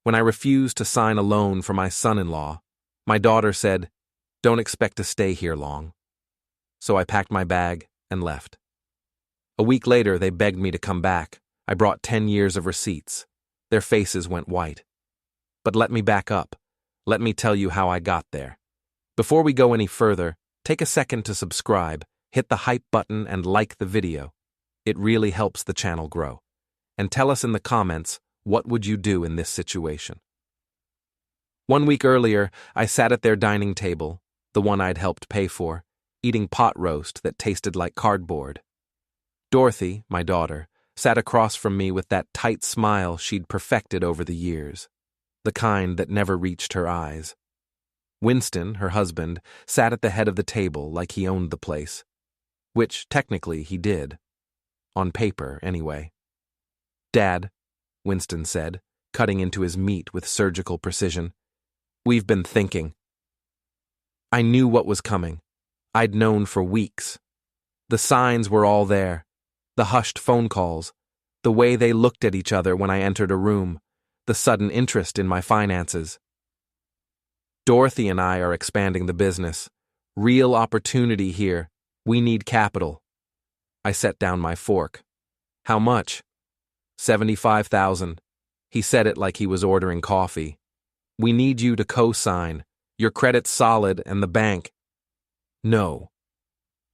When I refused to sign a loan for my son-in-law, my daughter said, "Don't expect to stay here long." So I packed my bag and left. A week later, they begged me to come back. I brought 10 years of receipts. Their faces went white. But let me back up. Let me tell you how I got there. Before we go any further, take a second to subscribe, hit the hype button, and like the video. It really helps the channel grow. And tell us in the comments, what would you do in this situation? 1 week earlier, I sat at their dining table, the one I'd helped pay for, eating pot roast that tasted like cardboard. Dorothy, my daughter, sat across from me with that tight smile she'd perfected over the years, the kind that never reached her eyes. Winston, her husband, sat at the head of the table like he owned the place, which technically he did. On paper, anyway. "Dad," Winston said, cutting into his meat with surgical precision, "we've been thinking." I knew what was coming. I'd known for weeks. The signs were all there. The hushed phone calls, the way they looked at each other when I entered a room, the sudden interest in my finances. "Dorothy and I are expanding the business. Real opportunity here. We need capital." I set down my fork. "How much?" $75,000. He said it like he was ordering coffee. "We need you to co-sign. Your credit's solid and the bank." "No."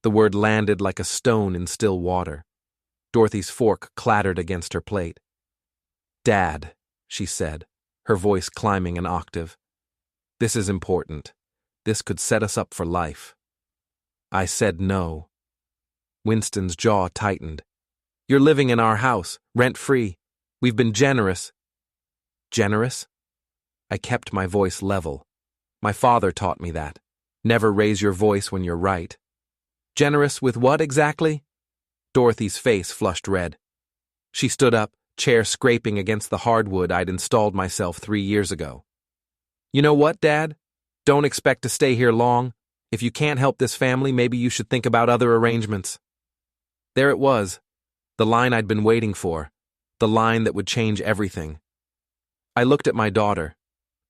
The word landed like a stone in still water. Dorothy's fork clattered against her plate. "Dad," she said, her voice climbing an octave. "This is important. This could set us up for life." I said no. Winston's jaw tightened. "You're living in our house, rent-free. We've been generous." "Generous?" I kept my voice level. My father taught me that. Never raise your voice when you're right. "Generous with what exactly?" Dorothy's face flushed red. She stood up, chair scraping against the hardwood I'd installed myself 3 years ago. "You know what, Dad? Don't expect to stay here long. If you can't help this family, maybe you should think about other arrangements." There it was, the line I'd been waiting for, the line that would change everything. I looked at my daughter,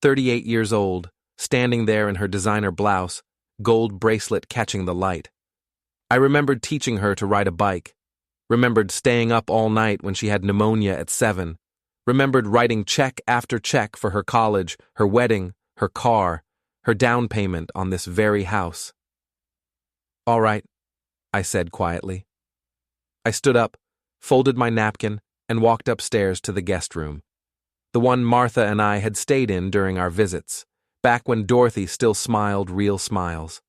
38 years old, standing there in her designer blouse, gold bracelet catching the light. I remembered teaching her to ride a bike, remembered staying up all night when she had pneumonia at 7, remembered writing check after check for her college, her wedding, her car, her down payment on this very house. "All right," I said quietly. I stood up, folded my napkin, and walked upstairs to the guest room, the one Martha and I had stayed in during our visits, back when Dorothy still smiled real smiles.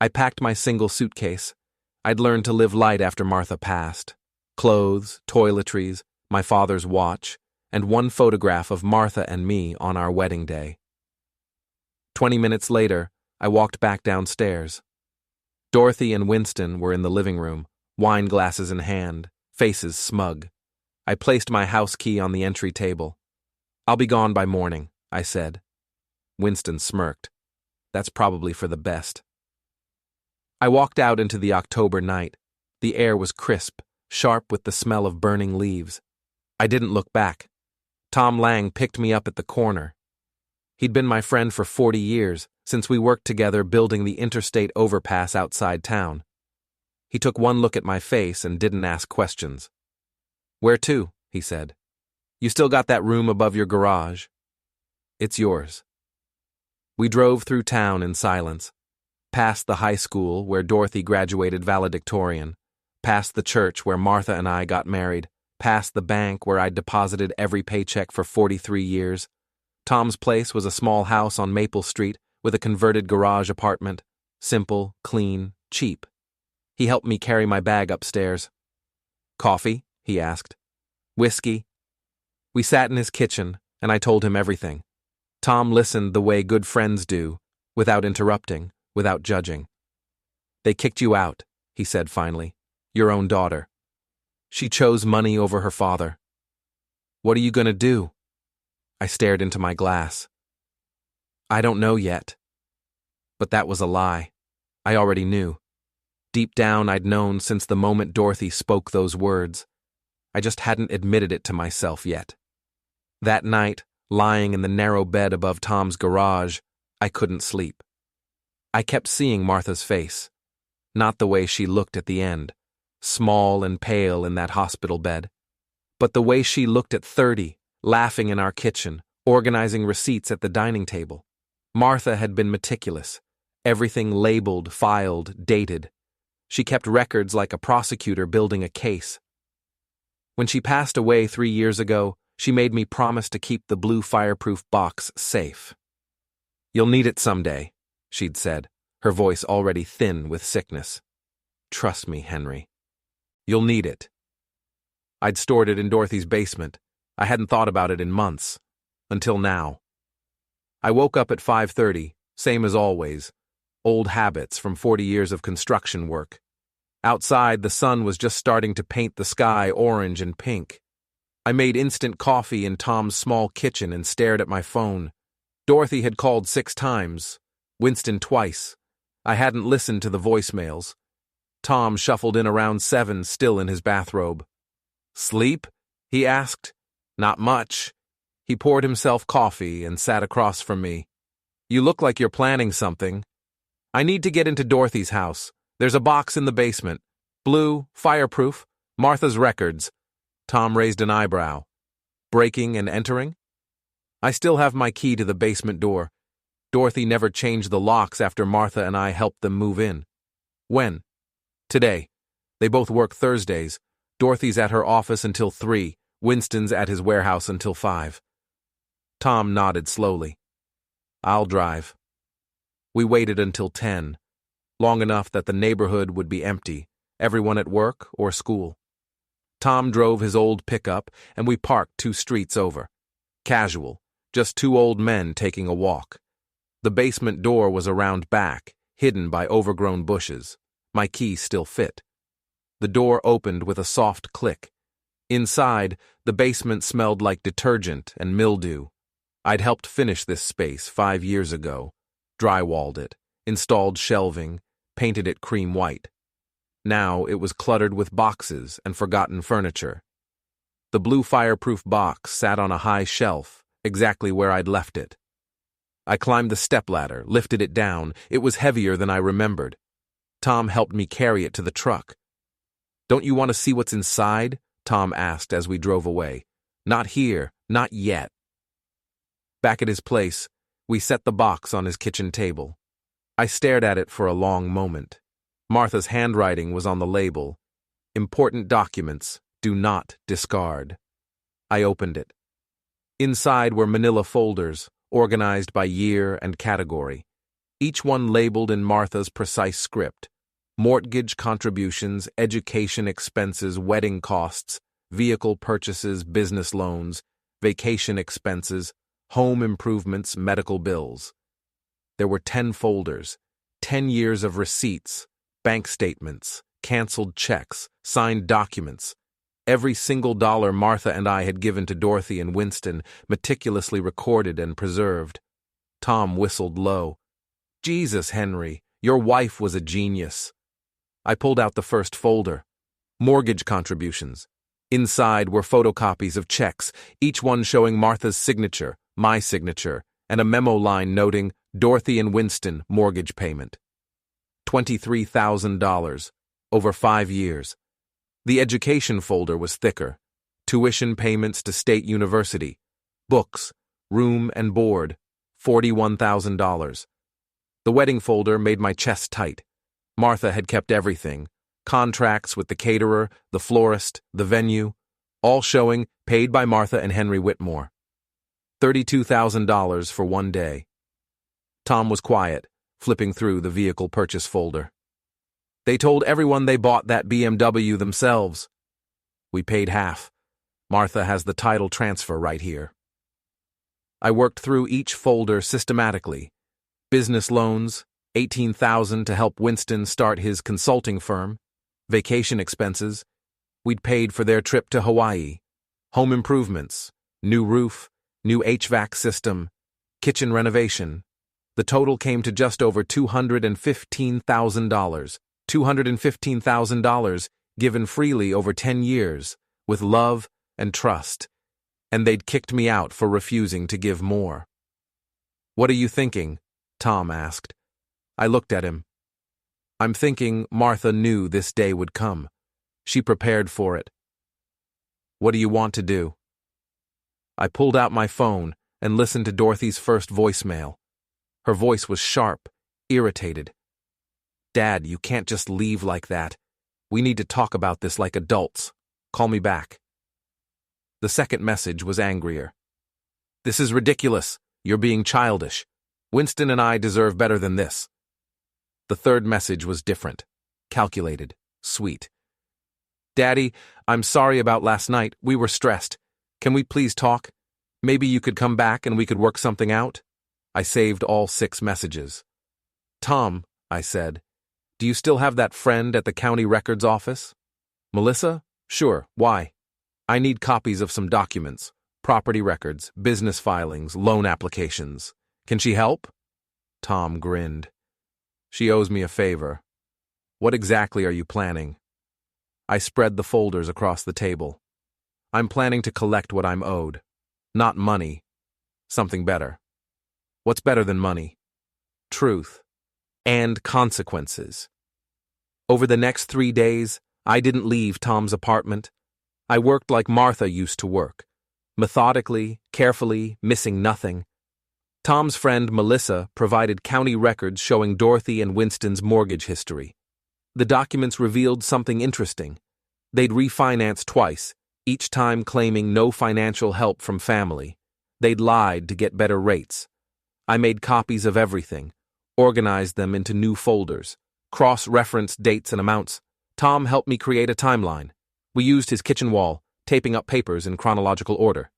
I packed my single suitcase. I'd learned to live light after Martha passed. Clothes, toiletries, my father's watch, and one photograph of Martha and me on our wedding day. 20 minutes later, I walked back downstairs. Dorothy and Winston were in the living room, wine glasses in hand, faces smug. I placed my house key on the entry table. "I'll be gone by morning," I said. Winston smirked. "That's probably for the best." I walked out into the October night. The air was crisp, sharp with the smell of burning leaves. I didn't look back. Tom Lang picked me up at the corner. He'd been my friend for 40 years, since we worked together building the interstate overpass outside town. He took one look at my face and didn't ask questions. "Where to?" he said. "You still got that room above your garage?" "It's yours." We drove through town in silence. Past the high school where Dorothy graduated valedictorian, past the church where Martha and I got married, past the bank where I'd deposited every paycheck for 43 years. Tom's place was a small house on Maple Street with a converted garage apartment. Simple, clean, cheap. He helped me carry my bag upstairs. "Coffee?" he asked. "Whiskey?" We sat in his kitchen, and I told him everything. Tom listened the way good friends do, without interrupting, without judging. "They kicked you out," he said finally. "Your own daughter. She chose money over her father. What are you going to do?" I stared into my glass. "I don't know yet." But that was a lie. I already knew. Deep down, I'd known since the moment Dorothy spoke those words. I just hadn't admitted it to myself yet. That night, lying in the narrow bed above Tom's garage, I couldn't sleep. I kept seeing Martha's face, not the way she looked at the end, small and pale in that hospital bed, but the way she looked at 30, laughing in our kitchen, organizing receipts at the dining table. Martha had been meticulous, everything labeled, filed, dated. She kept records like a prosecutor building a case. When she passed away 3 years ago, she made me promise to keep the blue fireproof box safe. "You'll need it someday," she'd said, her voice already thin with sickness. "Trust me, Henry. You'll need it." I'd stored it in Dorothy's basement. I hadn't thought about it in months. Until now. I woke up at 5:30, same as always. Old habits from 40 years of construction work. Outside, the sun was just starting to paint the sky orange and pink. I made instant coffee in Tom's small kitchen and stared at my phone. Dorothy had called 6 times, Winston twice. I hadn't listened to the voicemails. Tom shuffled in around 7, still in his bathrobe. "Sleep?" he asked. "Not much." He poured himself coffee and sat across from me. "You look like you're planning something." "I need to get into Dorothy's house. There's a box in the basement. Blue, fireproof, Martha's records." Tom raised an eyebrow. "Breaking and entering?" "I still have my key to the basement door. Dorothy never changed the locks after Martha and I helped them move in." "When?" "Today. They both work Thursdays. Dorothy's at her office until 3, Winston's at his warehouse until 5. Tom nodded slowly. "I'll drive." We waited until 10, long enough that the neighborhood would be empty, everyone at work or school. Tom drove his old pickup, and we parked 2 streets over. Casual, just 2 old men taking a walk. The basement door was around back, hidden by overgrown bushes. My key still fit. The door opened with a soft click. Inside, the basement smelled like detergent and mildew. I'd helped finish this space 5 years ago, drywalled it, installed shelving, painted it cream white. Now it was cluttered with boxes and forgotten furniture. The blue fireproof box sat on a high shelf, exactly where I'd left it. I climbed the stepladder, lifted it down. It was heavier than I remembered. Tom helped me carry it to the truck. "Don't you want to see what's inside?" Tom asked as we drove away. "Not here, not yet." Back at his place, we set the box on his kitchen table. I stared at it for a long moment. Martha's handwriting was on the label. "Important documents, do not discard." I opened it. Inside were manila folders, organized by year and category, each one labeled in Martha's precise script. Mortgage contributions, education expenses, wedding costs, vehicle purchases, business loans, vacation expenses, home improvements, medical bills. There were 10 folders, 10 years of receipts, bank statements, canceled checks, signed documents. Every single dollar Martha and I had given to Dorothy and Winston, meticulously recorded and preserved. Tom whistled low. "Jesus, Henry, your wife was a genius." I pulled out the first folder. Mortgage contributions. Inside were photocopies of checks, each one showing Martha's signature, my signature, and a memo line noting Dorothy and Winston mortgage payment. $23,000, over 5 years. The education folder was thicker. Tuition payments to State University. Books, room and board, $41,000. The wedding folder made my chest tight. Martha had kept everything. Contracts with the caterer, the florist, the venue, all showing paid by Martha and Henry Whitmore. $32,000 for 1 day. Tom was quiet, flipping through the vehicle purchase folder. "They told everyone they bought that BMW themselves." "We paid half. Martha has the title transfer right here." I worked through each folder systematically. Business loans, $18,000 to help Winston start his consulting firm. Vacation expenses, we'd paid for their trip to Hawaii. Home improvements, new roof, new HVAC system, kitchen renovation. The total came to just over $215,000. $215,000 given freely over 10 years, with love and trust. and they'd kicked me out for refusing to give more. "What are you thinking?" Tom asked. I looked at him. "I'm thinking Martha knew this day would come. She prepared for it." "What do you want to do?" I pulled out my phone and listened to Dorothy's first voicemail. Her voice was sharp, irritated. "Dad, you can't just leave like that. We need to talk about this like adults. Call me back." The second message was angrier. "This is ridiculous. You're being childish. Winston and I deserve better than this." The third message was different, calculated, sweet. "Daddy, I'm sorry about last night. We were stressed. Can we please talk? Maybe you could come back and we could work something out?" I saved all 6 messages. "Tom," I said, "do you still have that friend at the county records office?" "Melissa? Sure, why?" "I need copies of some documents, property records, business filings, loan applications. Can she help?" Tom grinned. "She owes me a favor." "What exactly are you planning?" I spread the folders across the table. "I'm planning to collect what I'm owed. Not money. Something better." "What's better than money?" "Truth. And consequences." Over the next 3 days, I didn't leave Tom's apartment. I worked like Martha used to work. Methodically, carefully, missing nothing. Tom's friend Melissa provided county records showing Dorothy and Winston's mortgage history. The documents revealed something interesting. They'd refinanced twice, each time claiming no financial help from family. They'd lied to get better rates. I made copies of everything, organized them into new folders, cross-referenced dates and amounts. Tom helped me create a timeline. We used his kitchen wall, taping up papers in chronological order.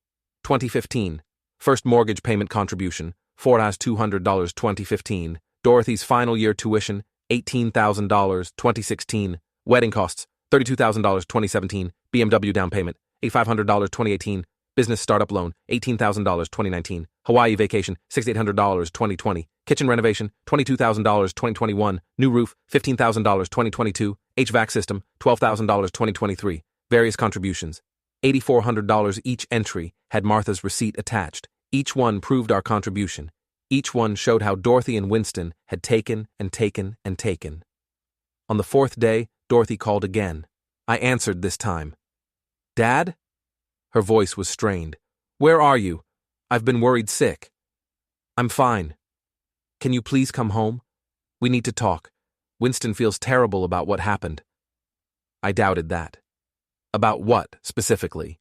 2015. First mortgage payment contribution, $4,200 2015. Dorothy's final year tuition, $18,000 2016. Wedding costs, $32,000 2017. BMW down payment, $8,500 2018. Business startup loan, $18,000 2019. Hawaii vacation, $6,800 2020. Kitchen renovation, $22,000 2021. New roof, $15,000 2022. HVAC system, $12,000 2023. Various contributions, $8,400 each entry had Martha's receipt attached. Each one proved our contribution. Each one showed how Dorothy and Winston had taken and taken and taken. On the 4th day, Dorothy called again. I answered this time. "Dad?" Her voice was strained. "Where are you? I've been worried sick." "I'm fine. Can you please come home? We need to talk. Winston feels terrible about what happened." I doubted that. "About what, specifically?"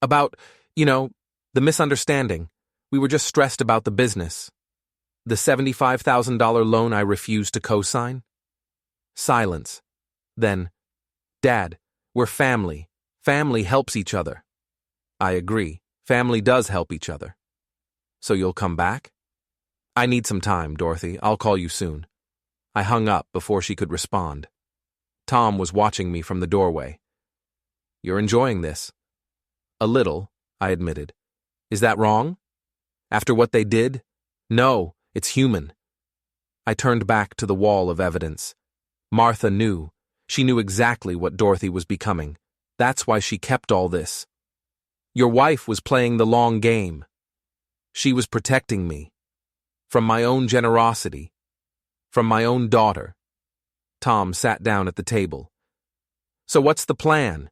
"About, the misunderstanding. We were just stressed about the business. The $75,000 loan I refused to co-sign?" Silence. Then, "Dad, we're family. Family helps each other." "I agree. Family does help each other." "So you'll come back?" "I need some time, Dorothy. I'll call you soon." I hung up before she could respond. Tom was watching me from the doorway. "You're enjoying this?" "A little," I admitted. "Is that wrong? After what they did? No, it's human." I turned back to the wall of evidence. Martha knew. She knew exactly what Dorothy was becoming. That's why she kept all this. Your wife was playing the long game. She was protecting me. From my own generosity. From my own daughter. Tom sat down at the table. "So what's the plan?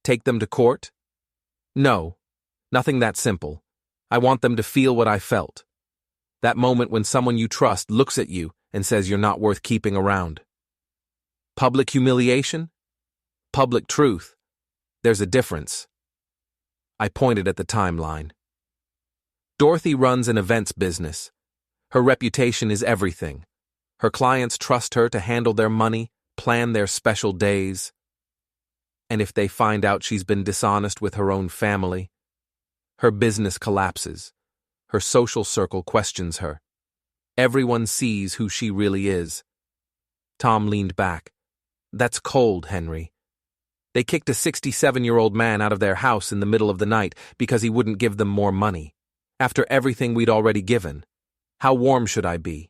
Take them to court?" "No, nothing that simple. I want them to feel what I felt. That moment when someone you trust looks at you and says you're not worth keeping around." Public humiliation? Public truth. There's a difference. I pointed at the timeline. Dorothy runs an events business. Her reputation is everything. Her clients trust her to handle their money, plan their special days. And if they find out she's been dishonest with her own family, her business collapses. Her social circle questions her. Everyone sees who she really is. Tom leaned back. "That's cold, Henry. They kicked a 67-year-old man out of their house in the middle of the night because he wouldn't give them more money. After everything we'd already given. How warm should I be?"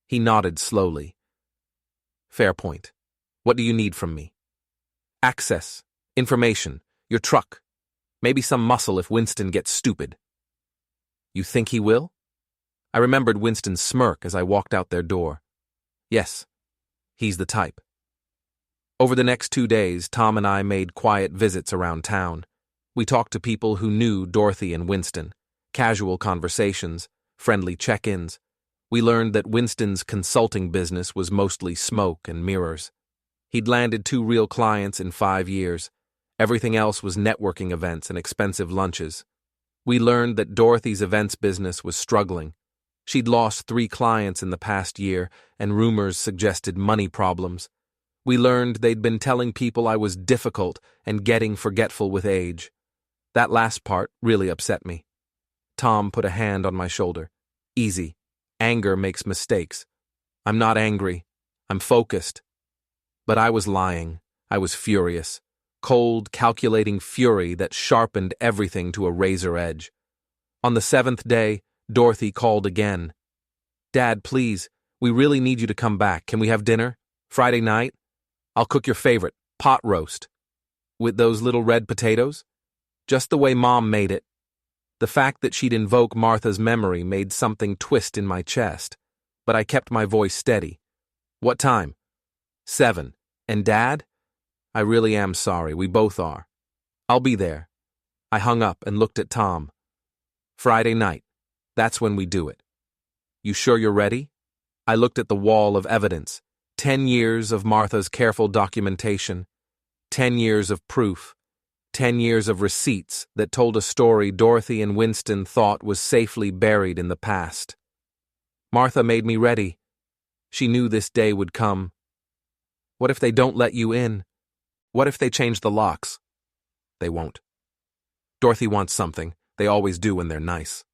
He nodded slowly. "Fair point. What do you need from me?" "Access. Information. Your truck. Maybe some muscle if Winston gets stupid. You think he will? I remembered Winston's smirk as I walked out their door. Yes, he's the type. Over the next 2 days, Tom and I made quiet visits around town. We talked to people who knew Dorothy and Winston, casual conversations, friendly check-ins. We learned that Winston's consulting business was mostly smoke and mirrors. He'd landed 2 real clients in 5 years. Everything else was networking events and expensive lunches. We learned that Dorothy's events business was struggling. She'd lost 3 clients in the past year, and rumors suggested money problems. We learned they'd been telling people I was difficult and getting forgetful with age. That last part really upset me. Tom put a hand on my shoulder. Easy. Anger makes mistakes. I'm not angry. I'm focused. But I was lying. I was furious. Cold, calculating fury that sharpened everything to a razor edge. On the 7th day, Dorothy called again. Dad, please, we really need you to come back. Can we have dinner? Friday night? I'll cook your favorite, pot roast. With those little red potatoes? Just the way Mom made it. The fact that she'd invoke Martha's memory made something twist in my chest, but I kept my voice steady. What time? 7. And Dad? I really am sorry, we both are. I'll be there. I hung up and looked at Tom. Friday night. That's when we do it. You sure you're ready? I looked at the wall of evidence. 10 years of Martha's careful documentation. 10 years of proof. 10 years of receipts that told a story Dorothy and Winston thought was safely buried in the past. Martha made me ready. She knew this day would come. What if they don't let you in? What if they change the locks? They won't. Dorothy wants something. They always do when they're nice.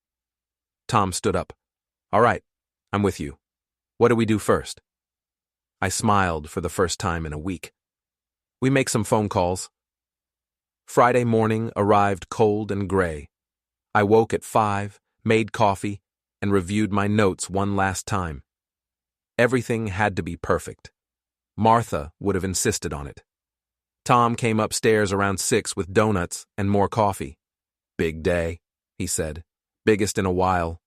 Tom stood up. All right, I'm with you. What do we do first? I smiled for the first time in a week. We make some phone calls. Friday morning arrived cold and gray. I woke at 5, made coffee, and reviewed my notes one last time. Everything had to be perfect. Martha would have insisted on it. Tom came upstairs around 6 with donuts and more coffee. Big day, he said. Biggest in a while.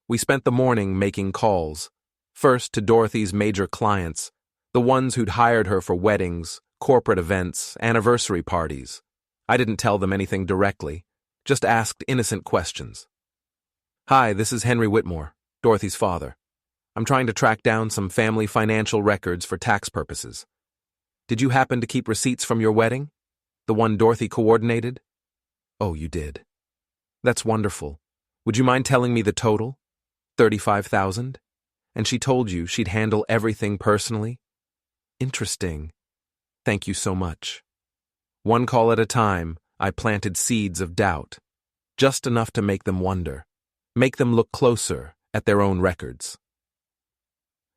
We spent the morning making calls. First to Dorothy's major clients, the ones who'd hired her for weddings, corporate events, anniversary parties. I didn't tell them anything directly, just asked innocent questions. Hi, this is Henry Whitmore, Dorothy's father. I'm trying to track down some family financial records for tax purposes. Did you happen to keep receipts from your wedding? The one Dorothy coordinated? Oh, you did. That's wonderful. Would you mind telling me the total? 35,000? And she told you she'd handle everything personally? Interesting. Thank you so much. One call at a time, I planted seeds of doubt, just enough to make them wonder, make them look closer at their own records.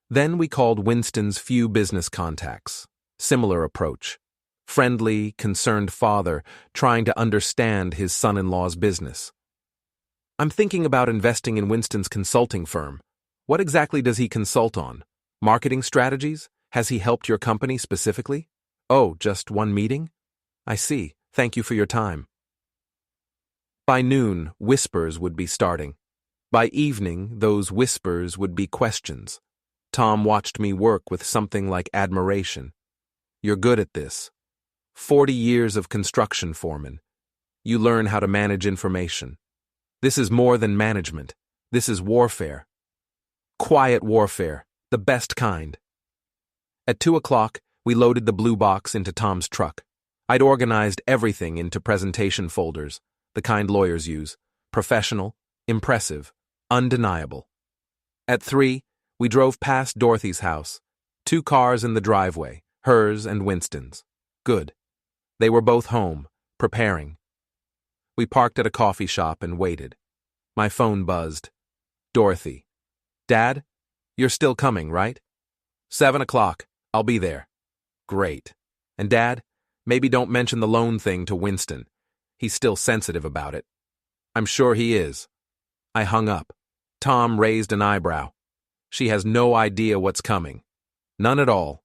Then we called Winston's few business contacts. Similar approach. Friendly, concerned father trying to understand his son-in-law's business. I'm thinking about investing in Winston's consulting firm. What exactly does he consult on? Marketing strategies? Has he helped your company specifically? Oh, just one meeting? I see. Thank you for your time. By noon, whispers would be starting. By evening, those whispers would be questions. Tom watched me work with something like admiration. You're good at this. 40 years of construction foreman. You learn how to manage information. This is more than management. This is warfare. Quiet warfare, the best kind. At 2 o'clock, we loaded the blue box into Tom's truck. I'd organized everything into presentation folders, the kind lawyers use. Professional, impressive, undeniable. At 3, we drove past Dorothy's house. 2 cars in the driveway, hers and Winston's. Good. They were both home, preparing. We parked at a coffee shop and waited. My phone buzzed. Dorothy. Dad, you're still coming, right? 7 o'clock. I'll be there. Great. And Dad, maybe don't mention the loan thing to Winston. He's still sensitive about it. I'm sure he is. I hung up. Tom raised an eyebrow. She has no idea what's coming. None at all.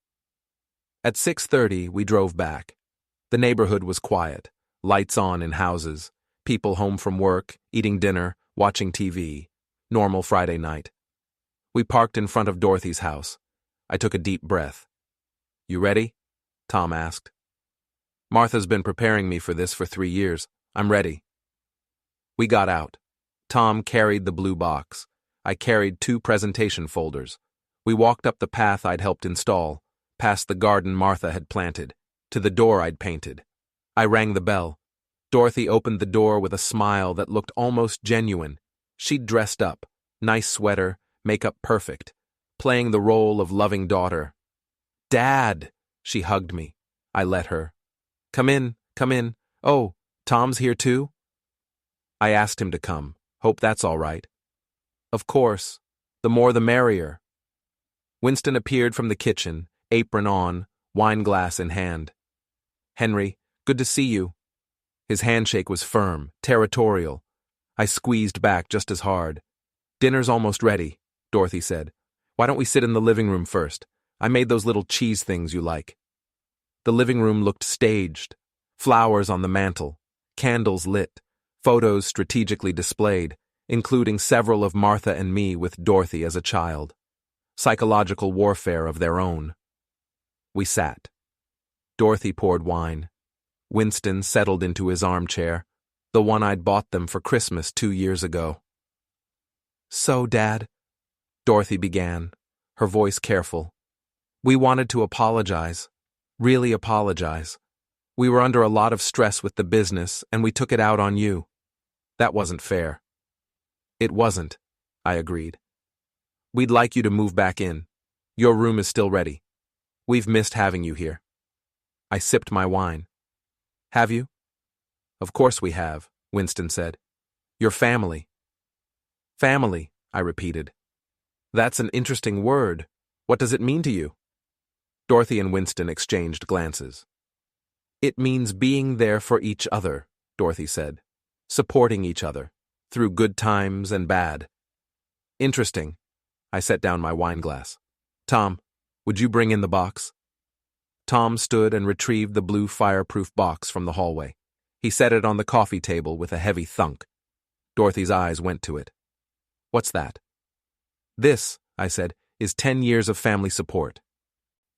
At 6:30, we drove back. The neighborhood was quiet. Lights on in houses. People home from work, eating dinner, watching TV. Normal Friday night. We parked in front of Dorothy's house. I took a deep breath. "You ready?" Tom asked. "Martha's been preparing me for this for 3 years. I'm ready." We got out. Tom carried the blue box. I carried 2 presentation folders. We walked up the path I'd helped install, past the garden Martha had planted, to the door I'd painted. I rang the bell. Dorothy opened the door with a smile that looked almost genuine. She'd dressed up, nice sweater, makeup perfect, playing the role of loving daughter. "Dad!" She hugged me. I let her. Come in. Oh, Tom's here too?" I asked him to come. "Hope that's all right." "Of course. The more the merrier." Winston appeared from the kitchen, apron on, wine glass in hand. "Henry, good to see you." His handshake was firm, territorial. I squeezed back just as hard. "Dinner's almost ready," Dorothy said. "Why don't we sit in the living room first? I made those little cheese things you like." The living room looked staged. Flowers on the mantel, candles lit, photos strategically displayed, including several of Martha and me with Dorothy as a child. Psychological warfare of their own. We sat. Dorothy poured wine. Winston settled into his armchair, the one I'd bought them for Christmas 2 years ago. "So, Dad," Dorothy began, her voice careful, "we wanted to apologize. Really apologize. We were under a lot of stress with the business, and we took it out on you. That wasn't fair." "It wasn't," I agreed. "We'd like you to move back in. Your room is still ready. We've missed having you here." I sipped my wine. "Have you?" "Of course we have," Winston said. "Your family." "Family," I repeated. "That's an interesting word. What does it mean to you?" Dorothy and Winston exchanged glances. "It means being there for each other," Dorothy said. "Supporting each other, through good times and bad." "Interesting." I set down my wine glass. "Tom, would you bring in the box?" Tom stood and retrieved the blue fireproof box from the hallway. He set it on the coffee table with a heavy thunk. Dorothy's eyes went to it. "What's that?" "This," I said, "is 10 years of family support.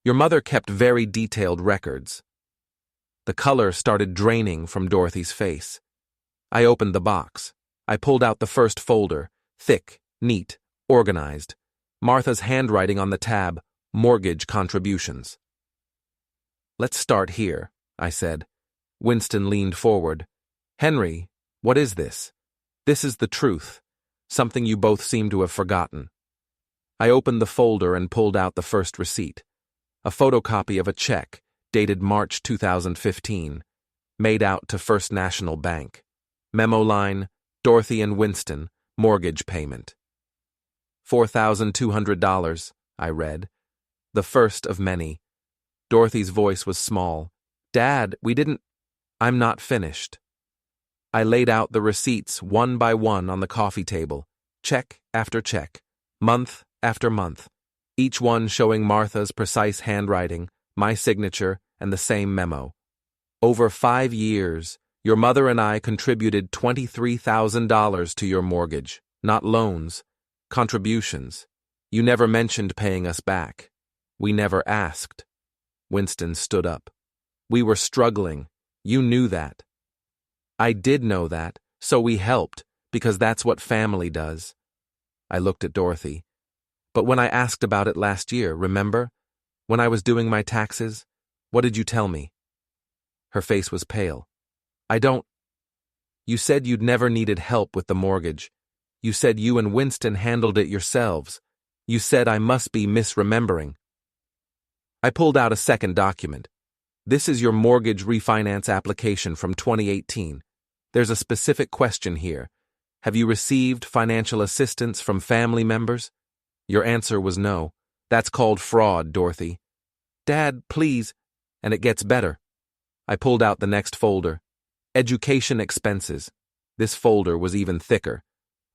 Your mother kept very detailed records." The color started draining from Dorothy's face. I opened the box. I pulled out the first folder, thick, neat, organized. Martha's handwriting on the tab, mortgage contributions. "Let's start here," I said. Winston leaned forward. "Henry, what is this? This is the truth, something you both seem to have forgotten." I opened the folder and pulled out the first receipt, a photocopy of a check dated March 2015, made out to First National Bank. Memo line, Dorothy and Winston, mortgage payment. $4,200, I read. The first of many. Dorothy's voice was small. "Dad, we didn't—" "I'm not finished." I laid out the receipts one by one on the coffee table, check after check, month after month, each one showing Martha's precise handwriting, my signature, and the same memo. Over 5 years, your mother and I contributed $23,000 to your mortgage, not loans, contributions. You never mentioned paying us back. We never asked. Winston stood up. We were struggling. You knew that. I did know that, so we helped, because that's what family does. I looked at Dorothy. But when I asked about it last year, remember? When I was doing my taxes, what did you tell me? Her face was pale. You said you'd never needed help with the mortgage. You said you and Winston handled it yourselves. You said I must be misremembering. I pulled out a second document. This is your mortgage refinance application from 2018. There's a specific question here. Have you received financial assistance from family members? Your answer was no. That's called fraud, Dorothy. Dad, please. And it gets better. I pulled out the next folder. Education expenses. This folder was even thicker.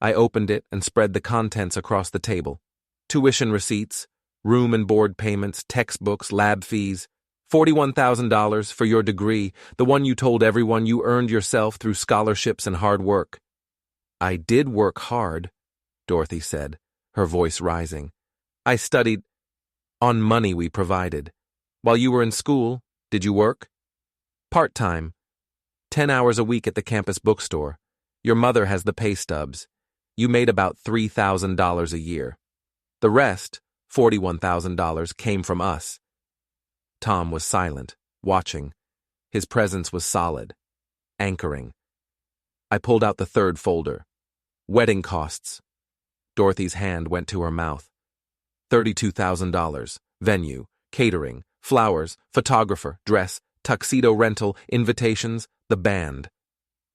I opened it and spread the contents across the table. Tuition receipts, room and board payments, textbooks, lab fees, $41,000 for your degree, the one you told everyone you earned yourself through scholarships and hard work. I did work hard, Dorothy said, her voice rising. I studied on money we provided. While you were in school, did you work? Part-time. 10 hours a week at the campus bookstore. Your mother has the pay stubs. You made about $3,000 a year. The rest, $41,000, came from us. Tom was silent, watching. His presence was solid, anchoring. I pulled out the third folder. Wedding costs. Dorothy's hand went to her mouth. $32,000. Venue, catering, flowers, photographer, dress, tuxedo rental, invitations, the band.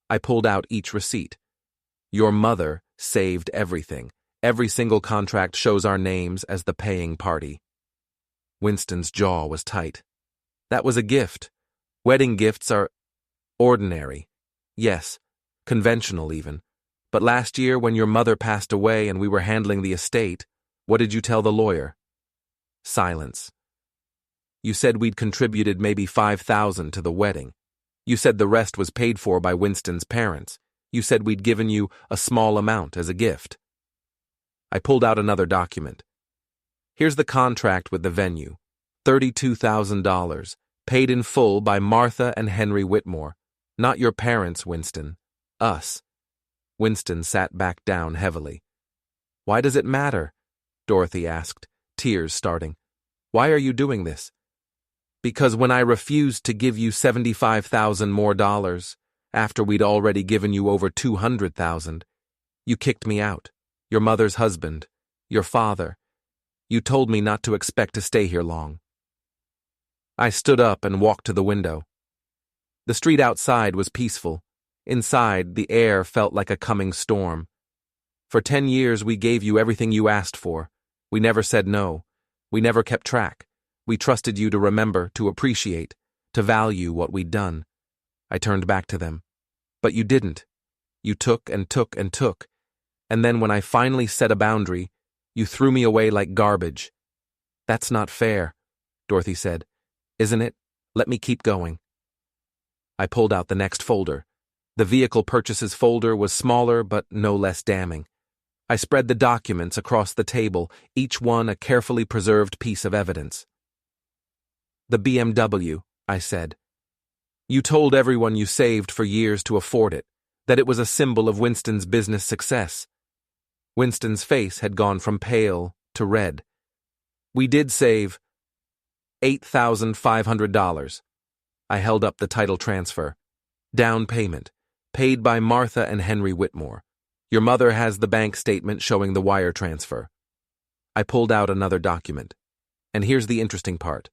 I pulled out each receipt. Your mother saved everything. Every single contract shows our names as the paying party. Winston's jaw was tight. That was a gift. Wedding gifts are ordinary. Yes, conventional even. But last year, when your mother passed away and we were handling the estate, what did you tell the lawyer? Silence. You said we'd contributed maybe $5,000 to the wedding. You said the rest was paid for by Winston's parents. You said we'd given you a small amount as a gift. I pulled out another document. Here's the contract with the venue. $32,000, paid in full by Martha and Henry Whitmore. Not your parents, Winston. Us. Winston sat back down heavily. Why does it matter? Dorothy asked, tears starting. Why are you doing this? Because when I refused to give you $75,000 more dollars, after we'd already given you over $200,000, you kicked me out. Your mother's husband, your father. You told me not to expect to stay here long. I stood up and walked to the window. The street outside was peaceful. Inside, the air felt like a coming storm. For 10 years, we gave you everything you asked for. We never said no. We never kept track. We trusted you to remember, to appreciate, to value what we'd done. I turned back to them. But you didn't. You took and took and took. And then when I finally set a boundary, you threw me away like garbage. That's not fair, Dorothy said. Isn't it? Let me keep going. I pulled out the next folder. The vehicle purchases folder was smaller but no less damning. I spread the documents across the table, each one a carefully preserved piece of evidence. The BMW, I said. You told everyone you saved for years to afford it, that it was a symbol of Winston's business success. Winston's face had gone from pale to red. We did save $8,500. I held up the title transfer. Down payment, paid by Martha and Henry Whitmore. Your mother has the bank statement showing the wire transfer. I pulled out another document. And here's the interesting part.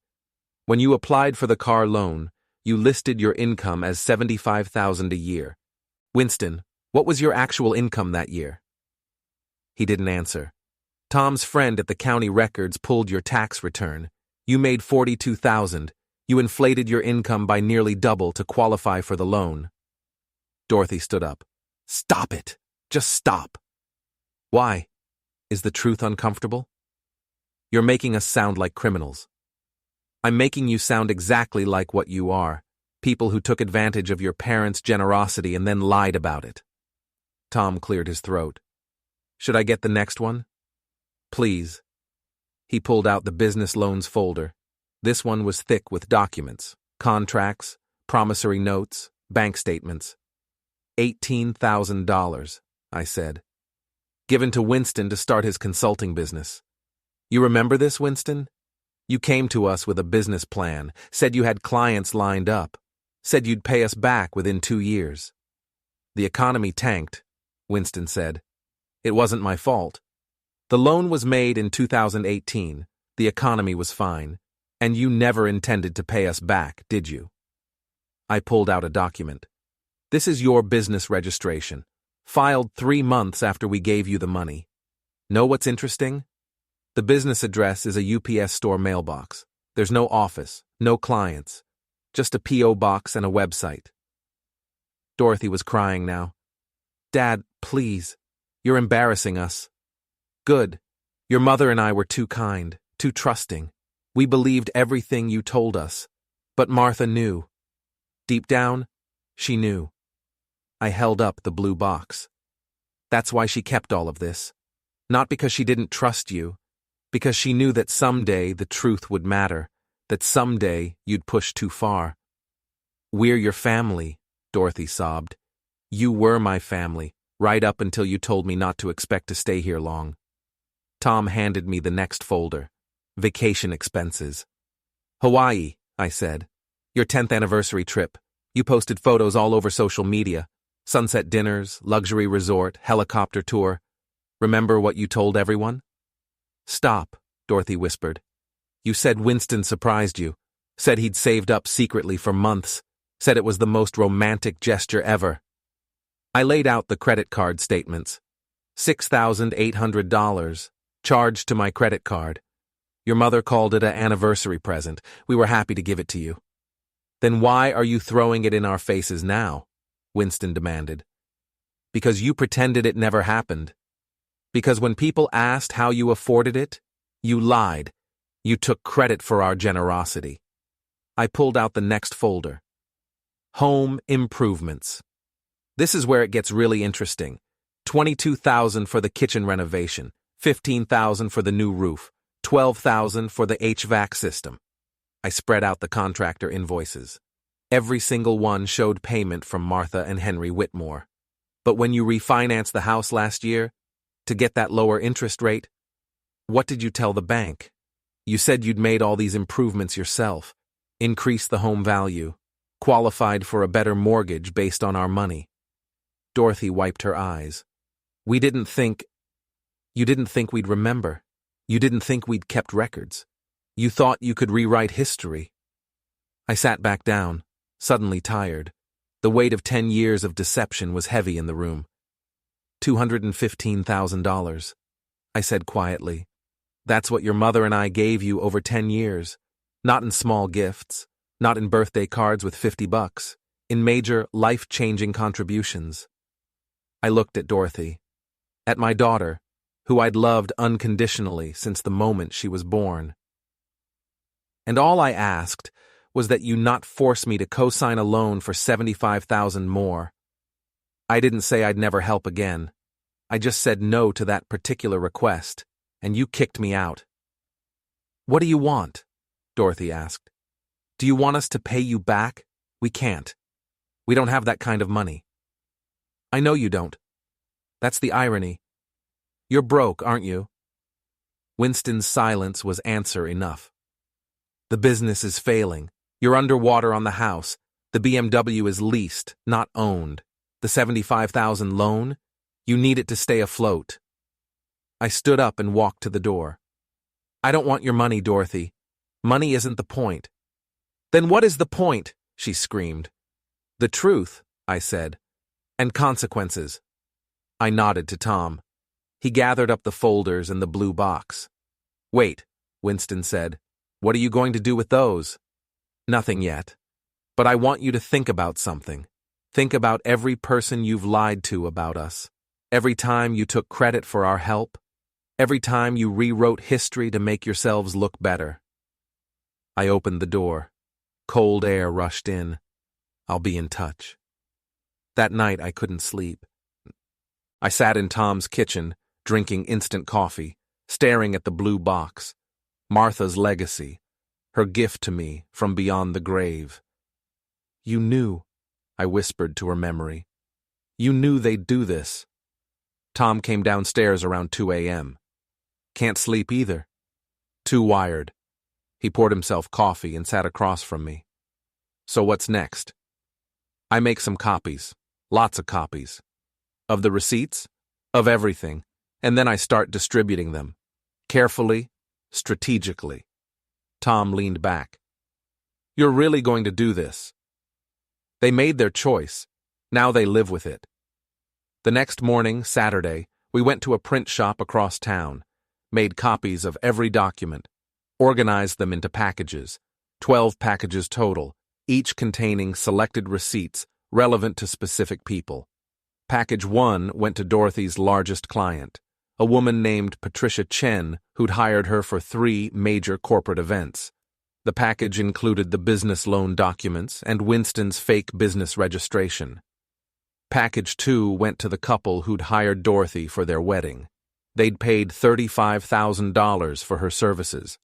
When you applied for the car loan, you listed your income as $75,000 a year. Winston, what was your actual income that year? He didn't answer. Tom's friend at the county records pulled your tax return. You made $42,000. You inflated your income by nearly double to qualify for the loan. Dorothy stood up. Stop it. Just stop. Why? Is the truth uncomfortable? You're making us sound like criminals. I'm making you sound exactly like what you are. People who took advantage of your parents' generosity and then lied about it. Tom cleared his throat. Should I get the next one? Please. He pulled out the business loans folder. This one was thick with documents, contracts, promissory notes, bank statements. $18,000, I said. Given to Winston to start his consulting business. You remember this, Winston? You came to us with a business plan, said you had clients lined up, said you'd pay us back within 2 years. The economy tanked, Winston said. It wasn't my fault. The loan was made in 2018. The economy was fine. And you never intended to pay us back, did you? I pulled out a document. This is your business registration, filed 3 months after we gave you the money. Know what's interesting? The business address is a UPS store mailbox. There's no office, no clients, just a P.O. box and a website. Dorothy was crying now. Dad, please. You're embarrassing us. Good. Your mother and I were too kind, too trusting. We believed everything you told us. But Martha knew. Deep down, she knew. I held up the blue box. That's why she kept all of this. Not because she didn't trust you, because she knew that someday the truth would matter, that someday you'd push too far. We're your family, Dorothy sobbed. You were my family, right up until you told me not to expect to stay here long. Tom handed me the next folder. Vacation expenses. Hawaii, I said. Your 10th anniversary trip. You posted photos all over social media. Sunset dinners, luxury resort, helicopter tour. Remember what you told everyone? Stop, Dorothy whispered. You said Winston surprised you. Said he'd saved up secretly for months. Said it was the most romantic gesture ever. I laid out the credit card statements. $6,800, charged to my credit card. Your mother called it an anniversary present. We were happy to give it to you. Then why are you throwing it in our faces now? Winston demanded. Because you pretended it never happened. Because when people asked how you afforded it, you lied. You took credit for our generosity. I pulled out the next folder. Home improvements. This is where it gets really interesting. $22,000 for the kitchen renovation, $15,000 for the new roof, $12,000 for the HVAC system. I spread out the contractor invoices. Every single one showed payment from Martha and Henry Whitmore. But when you refinanced the house last year, to get that lower interest rate, what did you tell the bank? You said you'd made all these improvements yourself, increased the home value, qualified for a better mortgage based on our money. Dorothy wiped her eyes. You didn't think we'd remember. You didn't think we'd kept records. You thought you could rewrite history. I sat back down, suddenly tired. The weight of 10 years of deception was heavy in the room. $215,000, I said quietly. That's what your mother and I gave you over 10 years. Not in small gifts, not in birthday cards with $50, in major, life-changing contributions. I looked at Dorothy, at my daughter, who I'd loved unconditionally since the moment she was born. And all I asked was that you not force me to co-sign a loan for $75,000 more. I didn't say I'd never help again. I just said no to that particular request, and you kicked me out. What do you want? Dorothy asked. Do you want us to pay you back? We can't. We don't have that kind of money. I know you don't. That's the irony. You're broke, aren't you? Winston's silence was answer enough. The business is failing. You're underwater on the house. The BMW is leased, not owned. The $75,000 loan? You need it to stay afloat. I stood up and walked to the door. I don't want your money, Dorothy. Money isn't the point. Then what is the point? She screamed. The truth, I said. And consequences. I nodded to Tom. He gathered up the folders and the blue box. Wait, Winston said. What are you going to do with those? Nothing yet. But I want you to think about something. Think about every person you've lied to about us. Every time you took credit for our help. Every time you rewrote history to make yourselves look better. I opened the door. Cold air rushed in. I'll be in touch. That night I couldn't sleep. I sat in Tom's kitchen, drinking instant coffee, staring at the blue box. Martha's legacy. Her gift to me from beyond the grave. You knew, I whispered to her memory. You knew they'd do this. Tom came downstairs around 2 a.m. Can't sleep either. Too wired. He poured himself coffee and sat across from me. So what's next? I make some copies. Lots of copies. Of the receipts? Of everything. And then I start distributing them. Carefully, strategically. Tom leaned back. You're really going to do this? They made their choice. Now they live with it. The next morning, Saturday, we went to a print shop across town, made copies of every document, organized them into packages, 12 packages total, each containing selected receipts relevant to specific people. Package 1 went to Dorothy's largest client, a woman named Patricia Chen who'd hired her for 3 major corporate events. The package included the business loan documents and Winston's fake business registration. Package 2 went to the couple who'd hired Dorothy for their wedding. They'd paid $35,000 for her services.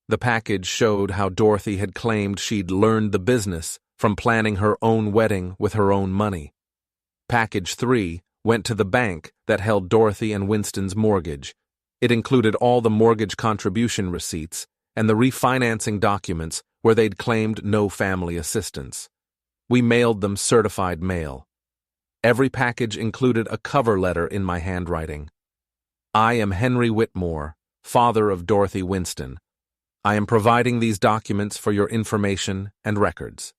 The package showed how Dorothy had claimed she'd learned the business from planning her own wedding with her own money. Package 3 went to the bank that held Dorothy and Winston's mortgage. It included all the mortgage contribution receipts and the refinancing documents where they'd claimed no family assistance. We mailed them certified mail. Every package included a cover letter in my handwriting. I am Henry Whitmore, father of Dorothy Winston. I am providing these documents for your information and records.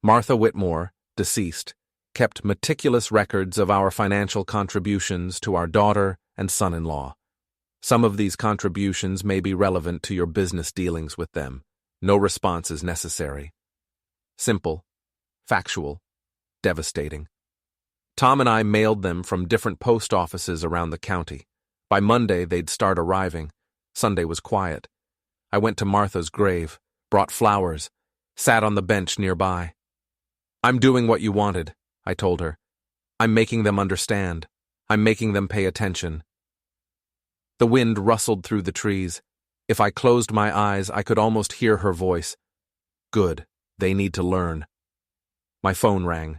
Martha Whitmore, deceased, kept meticulous records of our financial contributions to our daughter and son-in-law. Some of these contributions may be relevant to your business dealings with them. No response is necessary. Simple, factual, devastating. Tom and I mailed them from different post offices around the county. By Monday, they'd start arriving. Sunday was quiet. I went to Martha's grave, brought flowers, sat on the bench nearby. I'm doing what you wanted, I told her. I'm making them understand. I'm making them pay attention. The wind rustled through the trees. If I closed my eyes, I could almost hear her voice. Good, they need to learn. My phone rang.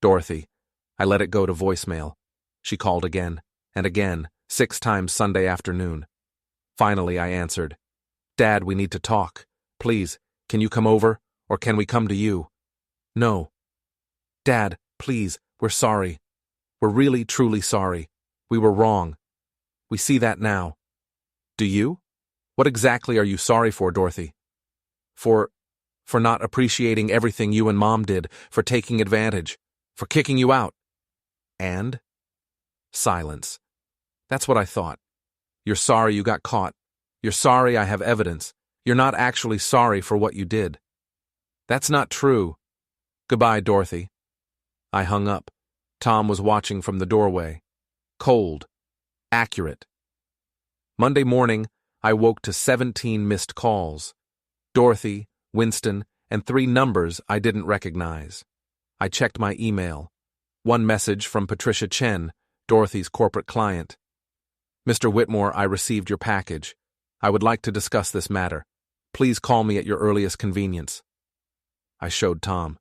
Dorothy. I let it go to voicemail. She called again, and again, 6 times Sunday afternoon. Finally, I answered. Dad, we need to talk. Please, can you come over, or can we come to you? No. Dad, please, we're sorry. We're really, truly sorry. We were wrong. We see that now. Do you? What exactly are you sorry for, Dorothy? For not appreciating everything you and Mom did, for taking advantage, for kicking you out. And? Silence. That's what I thought. You're sorry you got caught. You're sorry I have evidence. You're not actually sorry for what you did. That's not true. Goodbye, Dorothy. I hung up. Tom was watching from the doorway. Cold. Accurate. Monday morning, I woke to 17 missed calls. Dorothy, Winston, and 3 numbers I didn't recognize. I checked my email. One message from Patricia Chen, Dorothy's corporate client. Mr. Whitmore, I received your package. I would like to discuss this matter. Please call me at your earliest convenience. I showed Tom.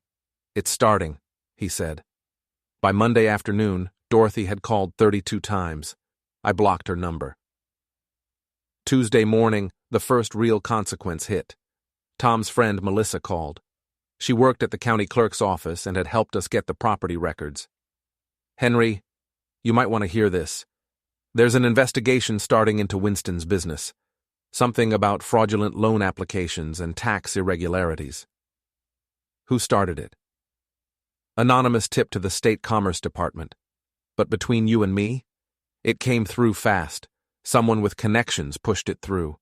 It's starting, he said. By Monday afternoon, Dorothy had called 32 times. I blocked her number. Tuesday morning, the first real consequence hit. Tom's friend Melissa called. She worked at the county clerk's office and had helped us get the property records. Henry, you might want to hear this. There's an investigation starting into Winston's business. Something about fraudulent loan applications and tax irregularities. Who started it? Anonymous tip to the State Commerce Department. But between you and me, it came through fast. Someone with connections pushed it through.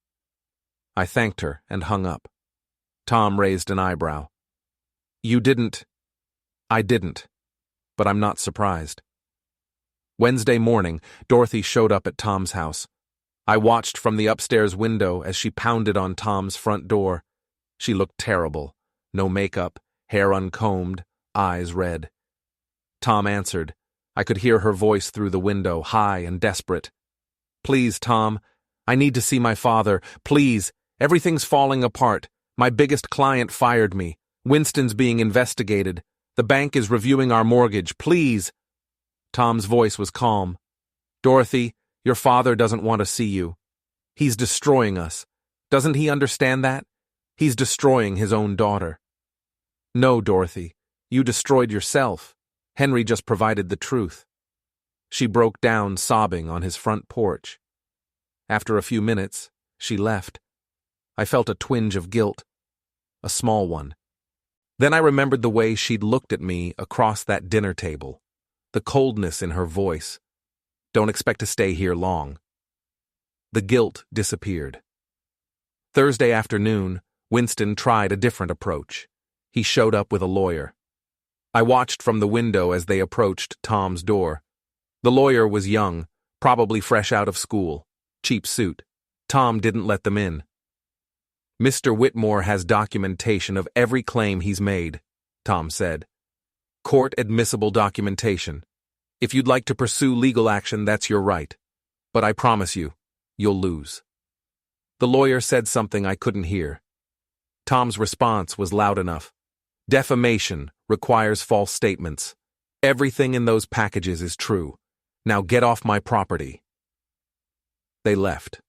I thanked her and hung up. Tom raised an eyebrow. You didn't. I didn't. But I'm not surprised. Wednesday morning, Dorothy showed up at Tom's house. I watched from the upstairs window as she pounded on Tom's front door. She looked terrible. No makeup, hair uncombed, eyes red. Tom answered. I could hear her voice through the window, high and desperate. Please, Tom. I need to see my father. Please. Everything's falling apart. My biggest client fired me. Winston's being investigated. The bank is reviewing our mortgage. Please. Tom's voice was calm. Dorothy, your father doesn't want to see you. He's destroying us. Doesn't he understand that? He's destroying his own daughter. No, Dorothy. You destroyed yourself. Henry just provided the truth. She broke down sobbing on his front porch. After a few minutes, she left. I felt a twinge of guilt. A small one. Then I remembered the way she'd looked at me across that dinner table. The coldness in her voice. Don't expect to stay here long. The guilt disappeared. Thursday afternoon, Winston tried a different approach. He showed up with a lawyer. I watched from the window as they approached Tom's door. The lawyer was young, probably fresh out of school. Cheap suit. Tom didn't let them in. Mr. Whitmore has documentation of every claim he's made, Tom said. Court-admissible documentation. If you'd like to pursue legal action, that's your right. But I promise you, you'll lose. The lawyer said something I couldn't hear. Tom's response was loud enough. Defamation requires false statements. Everything in those packages is true. Now get off my property. They left.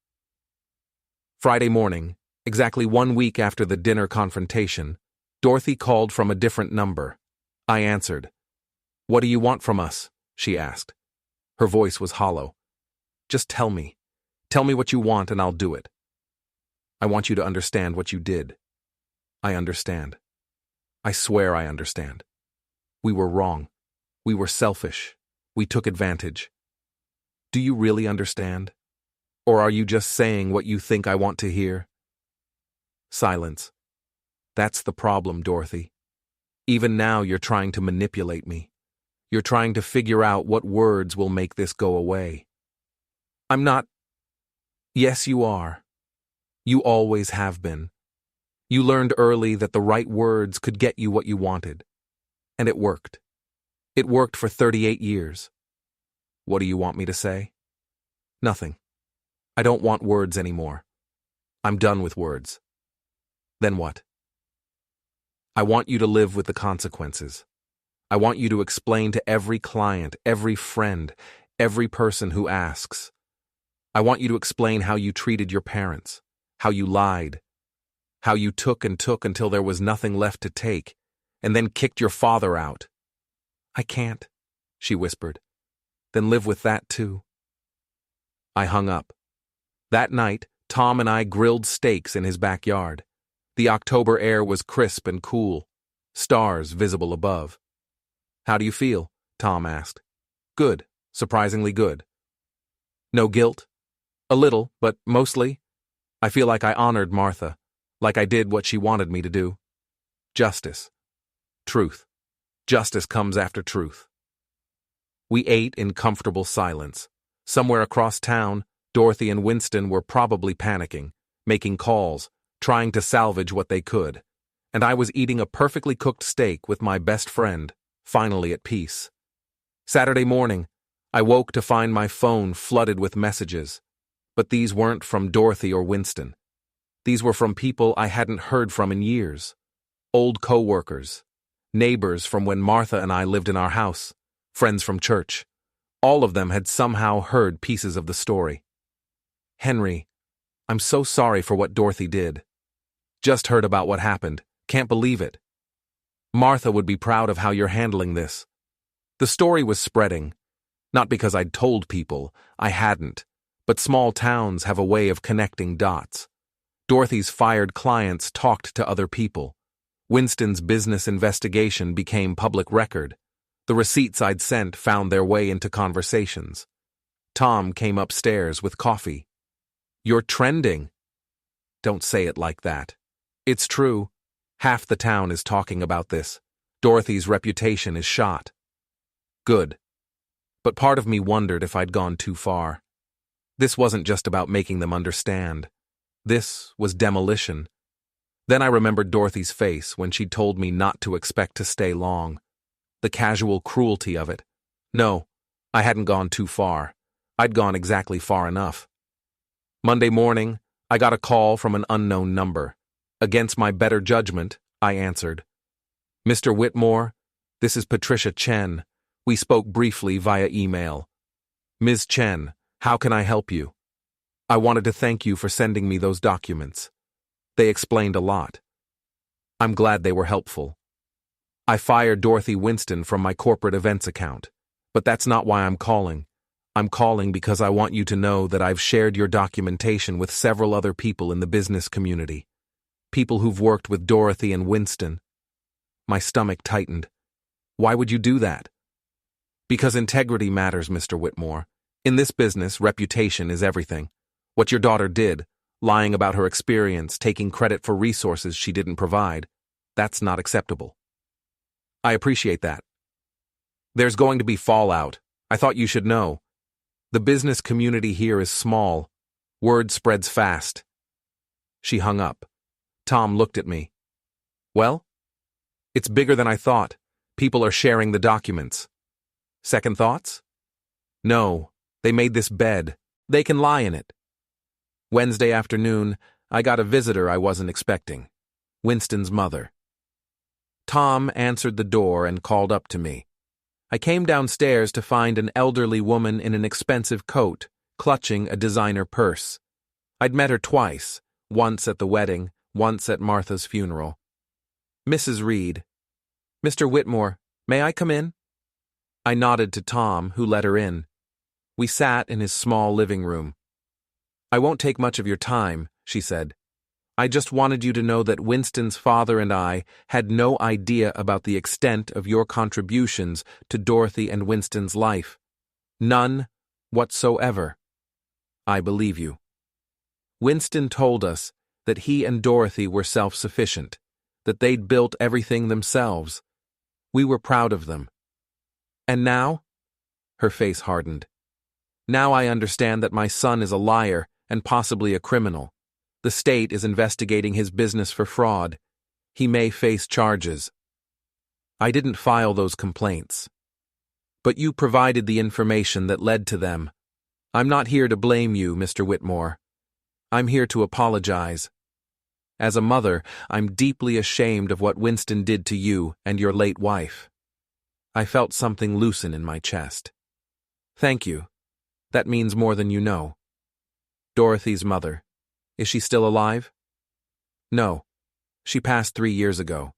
Friday morning, exactly 1 week after the dinner confrontation, Dorothy called from a different number. I answered. "What do you want from us?" she asked. Her voice was hollow. "Just tell me. Tell me what you want and I'll do it. I want you to understand what you did." I understand. I swear I understand. We were wrong. We were selfish. We took advantage. Do you really understand? Or are you just saying what you think I want to hear? Silence. That's the problem, Dorothy. Even now you're trying to manipulate me. You're trying to figure out what words will make this go away. I'm not. Yes, you are. You always have been. You learned early that the right words could get you what you wanted. And it worked. It worked for 38 years. What do you want me to say? Nothing. I don't want words anymore. I'm done with words. Then what? I want you to live with the consequences. I want you to explain to every client, every friend, every person who asks. I want you to explain how you treated your parents, how you lied, how you took and took until there was nothing left to take, and then kicked your father out. I can't, she whispered. Then live with that too. I hung up. That night, Tom and I grilled steaks in his backyard. The October air was crisp and cool, stars visible above. How do you feel? Tom asked. Good, surprisingly good. No guilt? A little, but mostly. I feel like I honored Martha, like I did what she wanted me to do. Justice. Truth. Justice comes after truth. We ate in comfortable silence. Somewhere across town, Dorothy and Winston were probably panicking, making calls, trying to salvage what they could. And I was eating a perfectly cooked steak with my best friend, finally at peace. Saturday morning, I woke to find my phone flooded with messages. But these weren't from Dorothy or Winston. These were from people I hadn't heard from in years. Old co-workers, neighbors from when Martha and I lived in our house, friends from church. All of them had somehow heard pieces of the story. Henry, I'm so sorry for what Dorothy did. Just heard about what happened. Can't believe it. Martha would be proud of how you're handling this. The story was spreading. Not because I'd told people, I hadn't. But small towns have a way of connecting dots. Dorothy's fired clients talked to other people. Winston's business investigation became public record. The receipts I'd sent found their way into conversations. Tom came upstairs with coffee. You're trending. Don't say it like that. It's true. Half the town is talking about this. Dorothy's reputation is shot. Good. But part of me wondered if I'd gone too far. This wasn't just about making them understand. This was demolition. Then I remembered Dorothy's face when she told me not to expect to stay long. The casual cruelty of it. No, I hadn't gone too far. I'd gone exactly far enough. Monday morning, I got a call from an unknown number. Against my better judgment, I answered. Mr. Whitmore, this is Patricia Chen. We spoke briefly via email. Ms. Chen, how can I help you? I wanted to thank you for sending me those documents. They explained a lot. I'm glad they were helpful. I fired Dorothy Winston from my corporate events account, but that's not why I'm calling. I'm calling because I want you to know that I've shared your documentation with several other people in the business community. People who've worked with Dorothy and Winston. My stomach tightened. Why would you do that? Because integrity matters, Mr. Whitmore. In this business, reputation is everything. What your daughter did, lying about her experience, taking credit for resources she didn't provide, that's not acceptable. I appreciate that. There's going to be fallout. I thought you should know. The business community here is small. Word spreads fast. She hung up. Tom looked at me. Well? It's bigger than I thought. People are sharing the documents. Second thoughts? No, they made this bed. They can lie in it. Wednesday afternoon, I got a visitor I wasn't expecting. Winston's mother. Tom answered the door and called up to me. I came downstairs to find an elderly woman in an expensive coat, clutching a designer purse. I'd met her twice, once at the wedding, once at Martha's funeral. Mrs. Reed. Mr. Whitmore, may I come in? I nodded to Tom, who let her in. We sat in his small living room. I won't take much of your time, she said. I just wanted you to know that Winston's father and I had no idea about the extent of your contributions to Dorothy and Winston's life. None whatsoever. I believe you. Winston told us that he and Dorothy were self-sufficient, that they'd built everything themselves. We were proud of them. And now? Her face hardened. Now I understand that my son is a liar and possibly a criminal. The state is investigating his business for fraud. He may face charges. I didn't file those complaints. But you provided the information that led to them. I'm not here to blame you, Mr. Whitmore. I'm here to apologize. As a mother, I'm deeply ashamed of what Winston did to you and your late wife. I felt something loosen in my chest. Thank you. That means more than you know. Dorothy's mother. Is she still alive? No. She passed 3 years ago.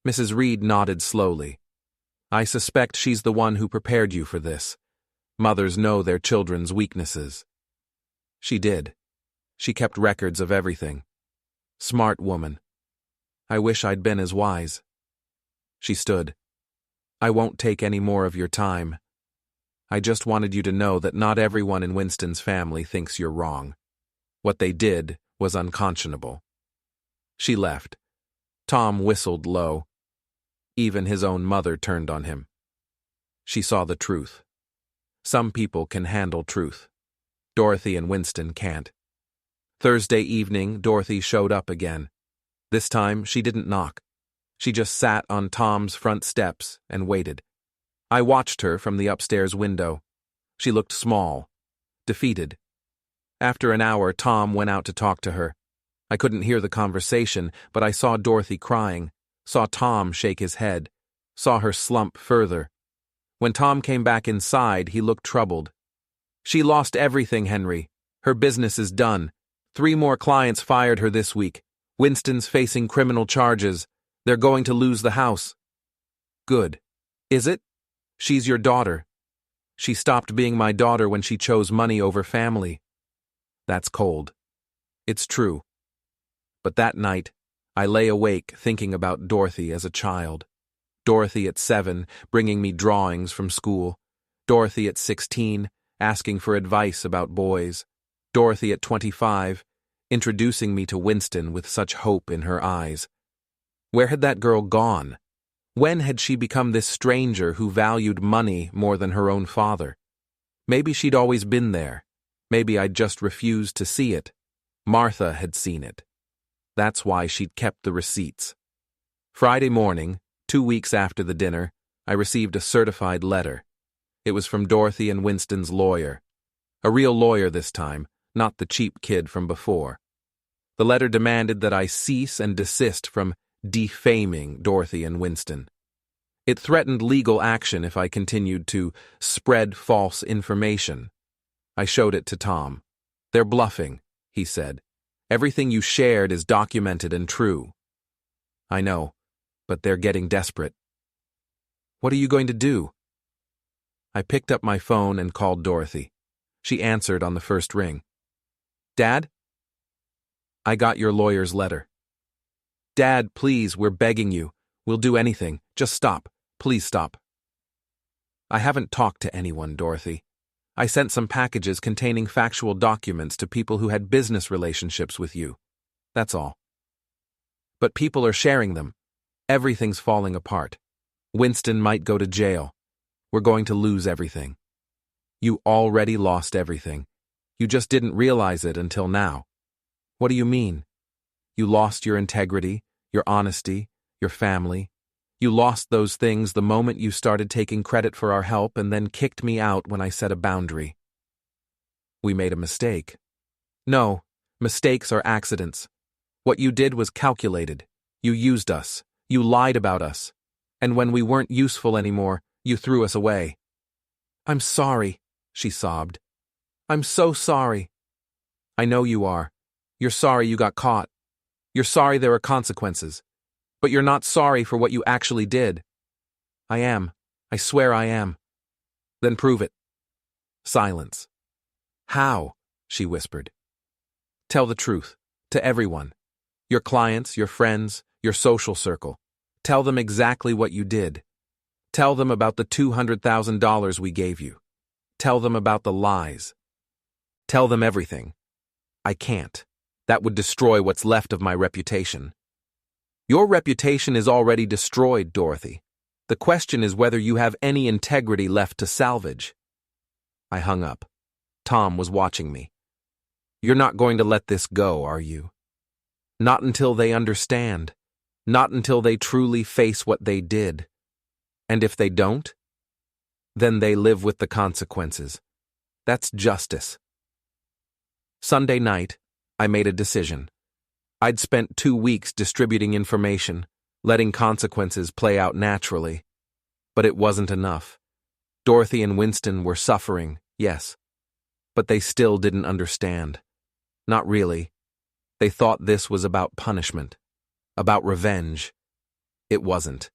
Mrs. Reed nodded slowly. I suspect she's the one who prepared you for this. Mothers know their children's weaknesses. She did. She kept records of everything. Smart woman. I wish I'd been as wise. She stood. I won't take any more of your time. I just wanted you to know that not everyone in Winston's family thinks you're wrong. What they did was unconscionable. She left. Tom whistled low. Even his own mother turned on him. She saw the truth. Some people can handle truth. Dorothy and Winston can't. Thursday evening, Dorothy showed up again. This time, she didn't knock. She just sat on Tom's front steps and waited. I watched her from the upstairs window. She looked small, defeated. After an hour, Tom went out to talk to her. I couldn't hear the conversation, but I saw Dorothy crying, saw Tom shake his head, saw her slump further. When Tom came back inside, he looked troubled. She lost everything, Henry. Her business is done. 3 more clients fired her this week. Winston's facing criminal charges. They're going to lose the house. Good. Is it? She's your daughter. She stopped being my daughter when she chose money over family. That's cold. It's true. But that night, I lay awake thinking about Dorothy as a child. Dorothy at 7, bringing me drawings from school. Dorothy at 16, asking for advice about boys. Dorothy at 25, introducing me to Winston with such hope in her eyes. Where had that girl gone? When had she become this stranger who valued money more than her own father? Maybe she'd always been there. Maybe I'd just refused to see it. Martha had seen it. That's why she'd kept the receipts. Friday morning, 2 weeks after the dinner, I received a certified letter. It was from Dorothy and Winston's lawyer. A real lawyer this time, not the cheap kid from before. The letter demanded that I cease and desist from defaming Dorothy and Winston. It threatened legal action if I continued to spread false information. I showed it to Tom. They're bluffing, he said. Everything you shared is documented and true. I know, but they're getting desperate. What are you going to do? I picked up my phone and called Dorothy. She answered on the first ring. Dad? I got your lawyer's letter. Dad, please, we're begging you. We'll do anything. Just stop. Please stop. I haven't talked to anyone, Dorothy. I sent some packages containing factual documents to people who had business relationships with you. That's all. But people are sharing them. Everything's falling apart. Winston might go to jail. We're going to lose everything. You already lost everything. You just didn't realize it until now. What do you mean? You lost your integrity, your honesty, your family. You lost those things the moment you started taking credit for our help and then kicked me out when I set a boundary. We made a mistake. No, mistakes are accidents. What you did was calculated. You used us. You lied about us. And when we weren't useful anymore, you threw us away. I'm sorry, she sobbed. I'm so sorry. I know you are. You're sorry you got caught. You're sorry there are consequences. But you're not sorry for what you actually did. I am. I swear I am. Then prove it. Silence. How? She whispered. Tell the truth. To everyone. Your clients, your friends, your social circle. Tell them exactly what you did. Tell them about the $200,000 we gave you. Tell them about the lies. Tell them everything. I can't. That would destroy what's left of my reputation. Your reputation is already destroyed, Dorothy. The question is whether you have any integrity left to salvage. I hung up. Tom was watching me. You're not going to let this go, are you? Not until they understand. Not until they truly face what they did. And if they don't, then they live with the consequences. That's justice. Sunday night, I made a decision. I'd spent 2 weeks distributing information, letting consequences play out naturally. But it wasn't enough. Dorothy and Winston were suffering, yes. But they still didn't understand. Not really. They thought this was about punishment, about revenge. It wasn't.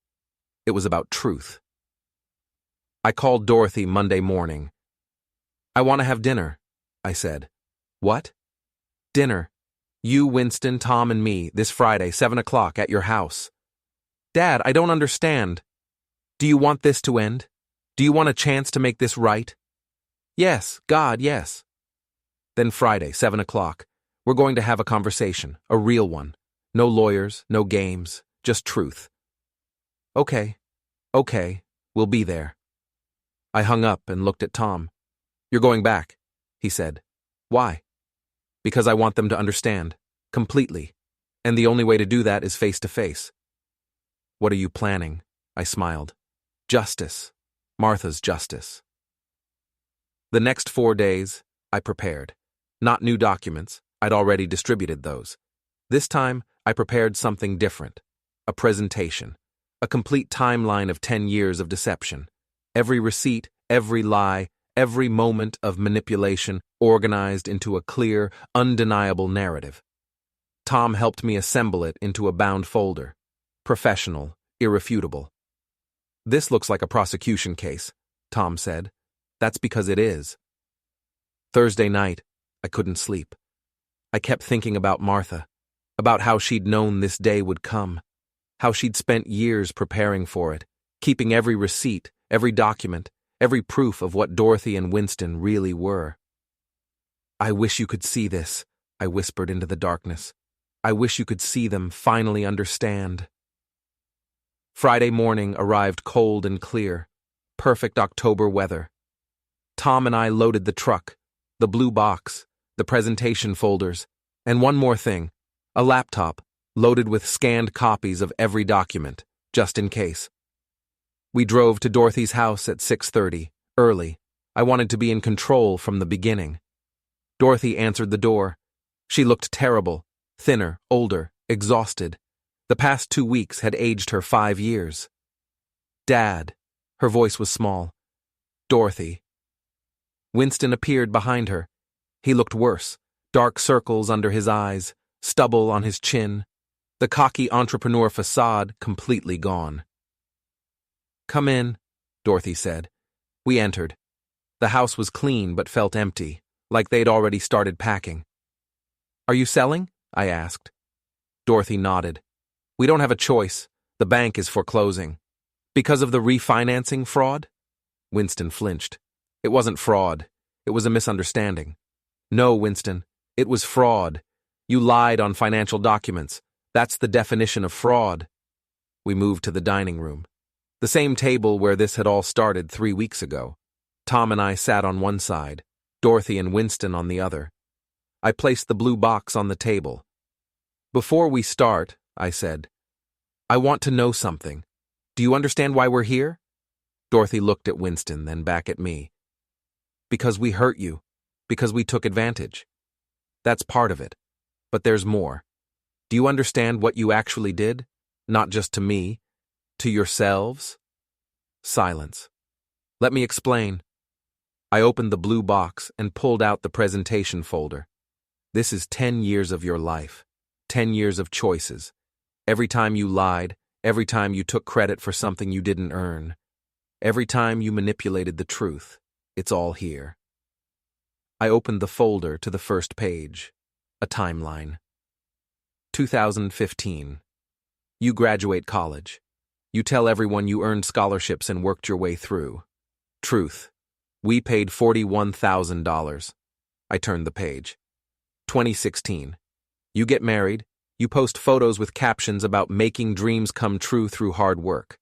It was about truth. I called Dorothy Monday morning. I want to have dinner, I said. What? Dinner. You, Winston, Tom, and me, this Friday, 7 o'clock, at your house. Dad, I don't understand. Do you want this to end? Do you want a chance to make this right? Yes, God, yes. Then Friday, 7 o'clock, we're going to have a conversation, a real one. No lawyers, no games, just truth. Okay, we'll be there. I hung up and looked at Tom. You're going back, he said. Why? Because I want them to understand, completely, and the only way to do that is face to face. What are you planning? I smiled. Justice. Martha's justice. The next 4 days, I prepared. Not new documents, I'd already distributed those. This time, I prepared something different. A presentation. A complete timeline of 10 years of deception. Every receipt, every lie, every moment of manipulation organized into a clear, undeniable narrative. Tom helped me assemble it into a bound folder. Professional, irrefutable. This looks like a prosecution case, Tom said. That's because it is. Thursday night, I couldn't sleep. I kept thinking about Martha, about how she'd known this day would come, how she'd spent years preparing for it, keeping every receipt, every document, every proof of what Dorothy and Winston really were. I wish you could see this, I whispered into the darkness. I wish you could see them finally understand. Friday morning arrived cold and clear, perfect October weather. Tom and I loaded the truck, the blue box, the presentation folders, and one more thing, a laptop loaded with scanned copies of every document, just in case. We drove to Dorothy's house at 6:30, early. I wanted to be in control from the beginning. Dorothy answered the door. She looked terrible, thinner, older, exhausted. The past 2 weeks had aged her 5 years. Dad. Her voice was small. Dorothy. Winston appeared behind her. He looked worse, dark circles under his eyes, stubble on his chin, the cocky entrepreneur facade completely gone. Come in, Dorothy said. We entered. The house was clean but felt empty, like they'd already started packing. Are you selling? I asked. Dorothy nodded. We don't have a choice. The bank is foreclosing. Because of the refinancing fraud? Winston flinched. It wasn't fraud. It was a misunderstanding. No, Winston. It was fraud. You lied on financial documents. That's the definition of fraud. We moved to the dining room. The same table where this had all started 3 weeks ago. Tom and I sat on one side, Dorothy and Winston on the other. I placed the blue box on the table. Before we start, I said, I want to know something. Do you understand why we're here? Dorothy looked at Winston, then back at me. Because we hurt you. Because we took advantage. That's part of it. But there's more. Do you understand what you actually did? Not just to me. To yourselves? Silence. Let me explain. I opened the blue box and pulled out the presentation folder. This is 10 years of your life. 10 years of choices. Every time you lied, every time you took credit for something you didn't earn, every time you manipulated the truth, it's all here. I opened the folder to the first page. A timeline. 2015. You graduate college. You tell everyone you earned scholarships and worked your way through. Truth. We paid $41,000. I turned the page. 2016. You get married. You post photos with captions about making dreams come true through hard work.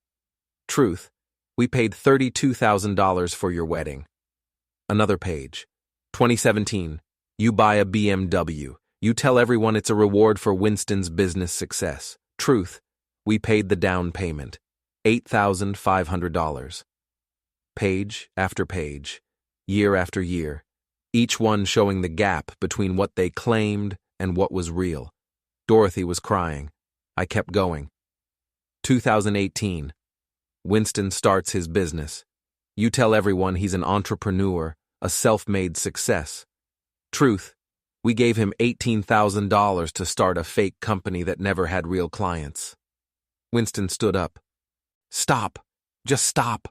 Truth. We paid $32,000 for your wedding. Another page. 2017. You buy a BMW. You tell everyone it's a reward for Winston's business success. Truth. We paid the down payment. $8,500. Page after page. Year after year. Each one showing the gap between what they claimed and what was real. Dorothy was crying. I kept going. 2018. Winston starts his business. You tell everyone he's an entrepreneur, a self-made success. Truth. We gave him $18,000 to start a fake company that never had real clients. Winston stood up. Stop. Just stop.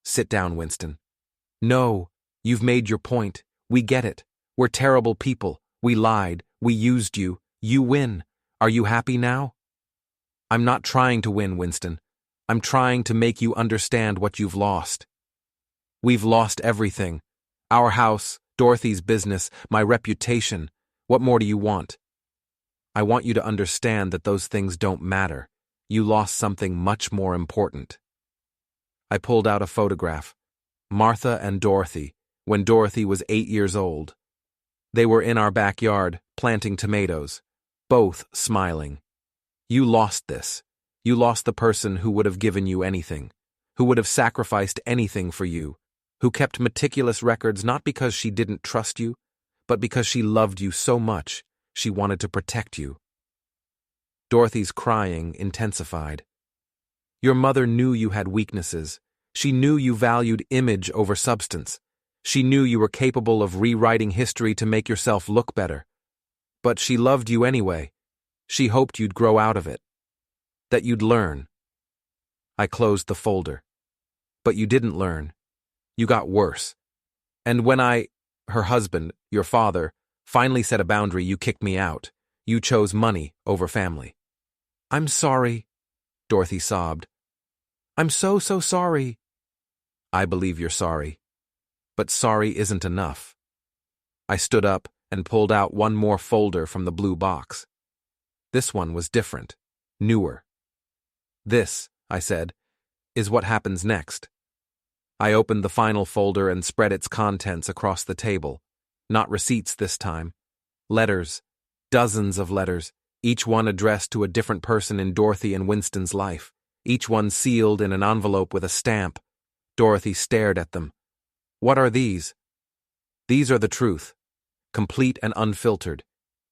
Sit down, Winston. No, you've made your point. We get it. We're terrible people. We lied. We used you. You win. Are you happy now? I'm not trying to win, Winston. I'm trying to make you understand what you've lost. We've lost everything. Our house, Dorothy's business, my reputation. What more do you want? I want you to understand that those things don't matter. You lost something much more important. I pulled out a photograph. Martha and Dorothy, when Dorothy was 8 years old. They were in our backyard, planting tomatoes, both smiling. You lost this. You lost the person who would have given you anything, who would have sacrificed anything for you, who kept meticulous records not because she didn't trust you, but because she loved you so much, she wanted to protect you. Dorothy's crying intensified. Your mother knew you had weaknesses. She knew you valued image over substance. She knew you were capable of rewriting history to make yourself look better. But she loved you anyway. She hoped you'd grow out of it. That you'd learn. I closed the folder. But you didn't learn. You got worse. And when her husband, your father, finally set a boundary, you kicked me out. You chose money over family. I'm sorry, Dorothy sobbed. I'm so sorry. I believe you're sorry. But sorry isn't enough. I stood up and pulled out one more folder from the blue box. This one was different, newer. This, I said, is what happens next. I opened the final folder and spread its contents across the table. Not receipts this time. Letters. Dozens of letters, each one addressed to a different person in Dorothy and Winston's life, each one sealed in an envelope with a stamp. Dorothy stared at them. What are these? These are the truth, complete and unfiltered.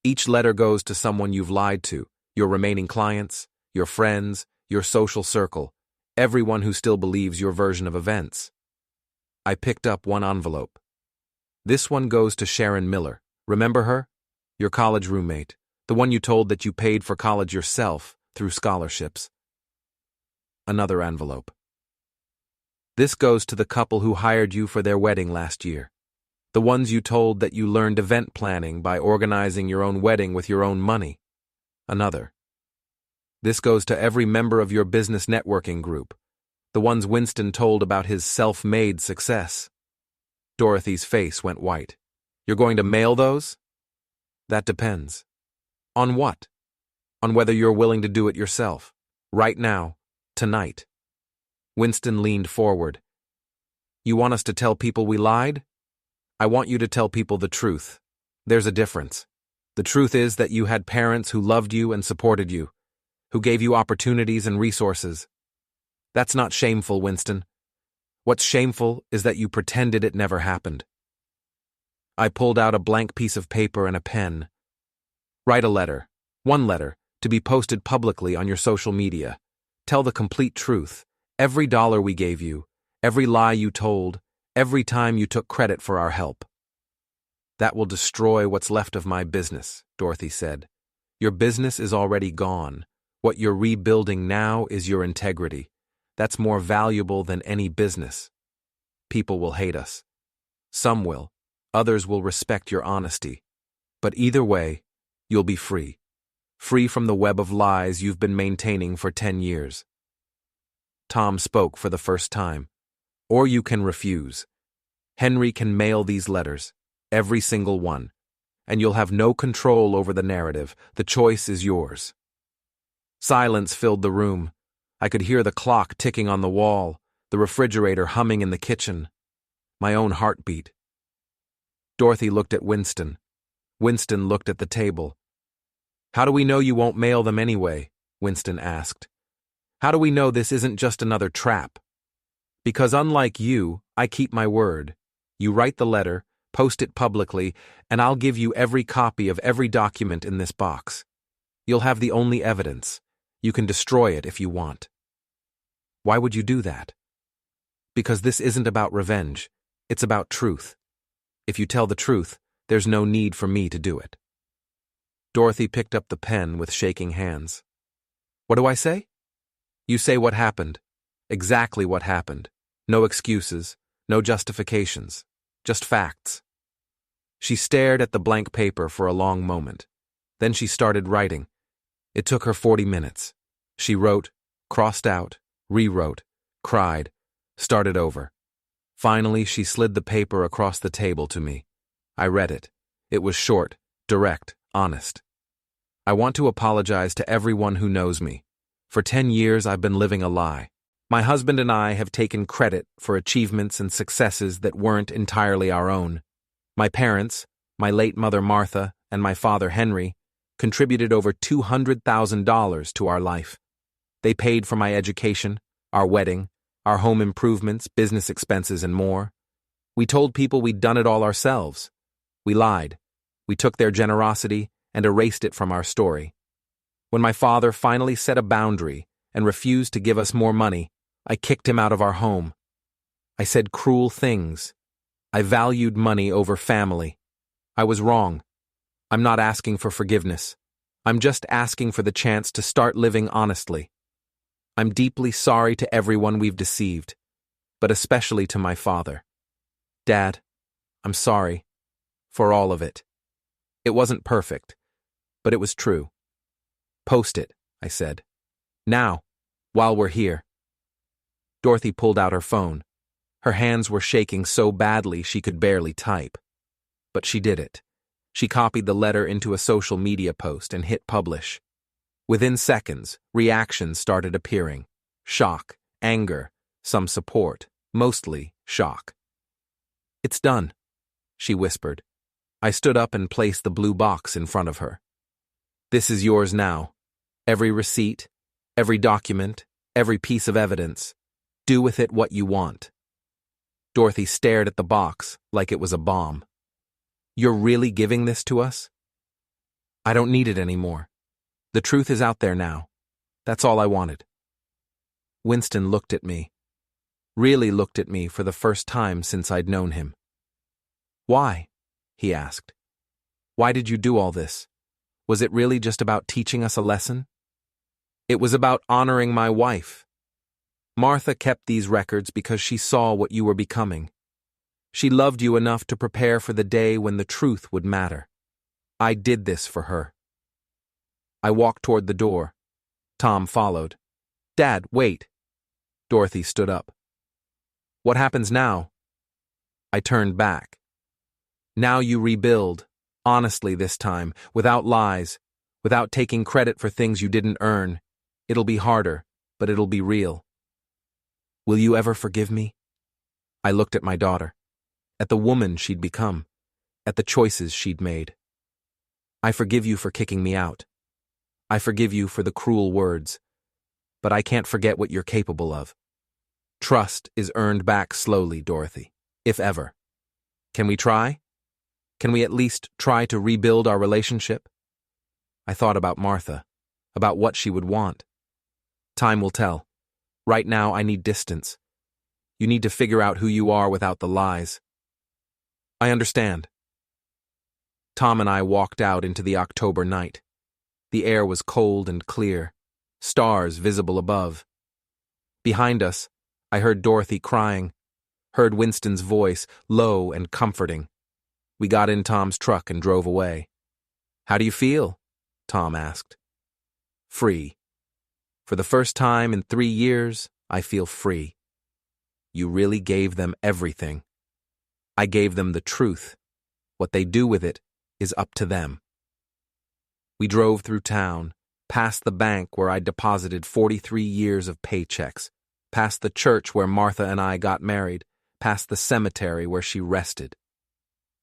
Each letter goes to someone you've lied to, your remaining clients, your friends, your social circle, everyone who still believes your version of events. I picked up one envelope. This one goes to Sharon Miller. Remember her? Your college roommate, the one you told that you paid for college yourself through scholarships. Another envelope. This goes to the couple who hired you for their wedding last year. The ones you told that you learned event planning by organizing your own wedding with your own money. Another. This goes to every member of your business networking group, the ones Winston told about his self-made success. Dorothy's face went white. You're going to mail those? That depends. On what? On whether you're willing to do it yourself. Right now. Tonight. Winston leaned forward. You want us to tell people we lied? I want you to tell people the truth. There's a difference. The truth is that you had parents who loved you and supported you, who gave you opportunities and resources. That's not shameful, Winston. What's shameful is that you pretended it never happened. I pulled out a blank piece of paper and a pen. Write a letter, one letter, to be posted publicly on your social media. Tell the complete truth, every dollar we gave you, every lie you told, every time you took credit for our help. That will destroy what's left of my business, Dorothy said. Your business is already gone. What you're rebuilding now is your integrity. That's more valuable than any business. People will hate us. Some will. Others will respect your honesty. But either way, you'll be free. Free from the web of lies you've been maintaining for 10 years. Tom spoke for the first time. Or you can refuse. Henry can mail these letters, every single one, and you'll have no control over the narrative. The choice is yours. Silence filled the room. I could hear the clock ticking on the wall, the refrigerator humming in the kitchen. My own heartbeat. Dorothy looked at Winston. Winston looked at the table. How do we know you won't mail them anyway? Winston asked. How do we know this isn't just another trap? Because unlike you, I keep my word. You write the letter, post it publicly, and I'll give you every copy of every document in this box. You'll have the only evidence. You can destroy it if you want. Why would you do that? Because this isn't about revenge. It's about truth. If you tell the truth, there's no need for me to do it. Dorothy picked up the pen with shaking hands. What do I say? You say what happened. Exactly what happened. No excuses, no justifications, just facts. She stared at the blank paper for a long moment. Then she started writing. It took her 40 minutes. She wrote, crossed out, rewrote, cried, started over. Finally, she slid the paper across the table to me. I read it. It was short, direct, honest. I want to apologize to everyone who knows me. For 10 years, I've been living a lie. My husband and I have taken credit for achievements and successes that weren't entirely our own. My parents, my late mother Martha, and my father Henry, contributed over $200,000 to our life. They paid for my education, our wedding, our home improvements, business expenses, and more. We told people we'd done it all ourselves. We lied. We took their generosity and erased it from our story. When my father finally set a boundary and refused to give us more money, I kicked him out of our home. I said cruel things. I valued money over family. I was wrong. I'm not asking for forgiveness. I'm just asking for the chance to start living honestly. I'm deeply sorry to everyone we've deceived, but especially to my father. Dad, I'm sorry for all of it. It wasn't perfect, but it was true. Post it, I said. Now, while we're here. Dorothy pulled out her phone. Her hands were shaking so badly she could barely type. But she did it. She copied the letter into a social media post and hit publish. Within seconds, reactions started appearing. Shock, anger, some support, mostly shock. It's done, she whispered. I stood up and placed the blue box in front of her. This is yours now. Every receipt, every document, every piece of evidence. Do with it what you want. Dorothy stared at the box like it was a bomb. You're really giving this to us? I don't need it anymore. The truth is out there now. That's all I wanted. Winston looked at me. Really looked at me for the first time since I'd known him. Why? He asked. Why did you do all this? Was it really just about teaching us a lesson? It was about honoring my wife. Martha kept these records because she saw what you were becoming. She loved you enough to prepare for the day when the truth would matter. I did this for her. I walked toward the door. Tom followed. Dad, wait. Dorothy stood up. What happens now? I turned back. Now you rebuild, honestly this time, without lies, without taking credit for things you didn't earn. It'll be harder, but it'll be real. Will you ever forgive me? I looked at my daughter, at the woman she'd become, at the choices she'd made. I forgive you for kicking me out. I forgive you for the cruel words. But I can't forget what you're capable of. Trust is earned back slowly, Dorothy, if ever. Can we try? Can we at least try to rebuild our relationship? I thought about Martha, about what she would want. Time will tell. Right now, I need distance. You need to figure out who you are without the lies. I understand. Tom and I walked out into the October night. The air was cold and clear, stars visible above. Behind us, I heard Dorothy crying, heard Winston's voice, low and comforting. We got in Tom's truck and drove away. How do you feel? Tom asked. Free. For the first time in 3 years, I feel free. You really gave them everything. I gave them the truth. What they do with it is up to them. We drove through town, past the bank where I deposited 43 years of paychecks, past the church where Martha and I got married, past the cemetery where she rested.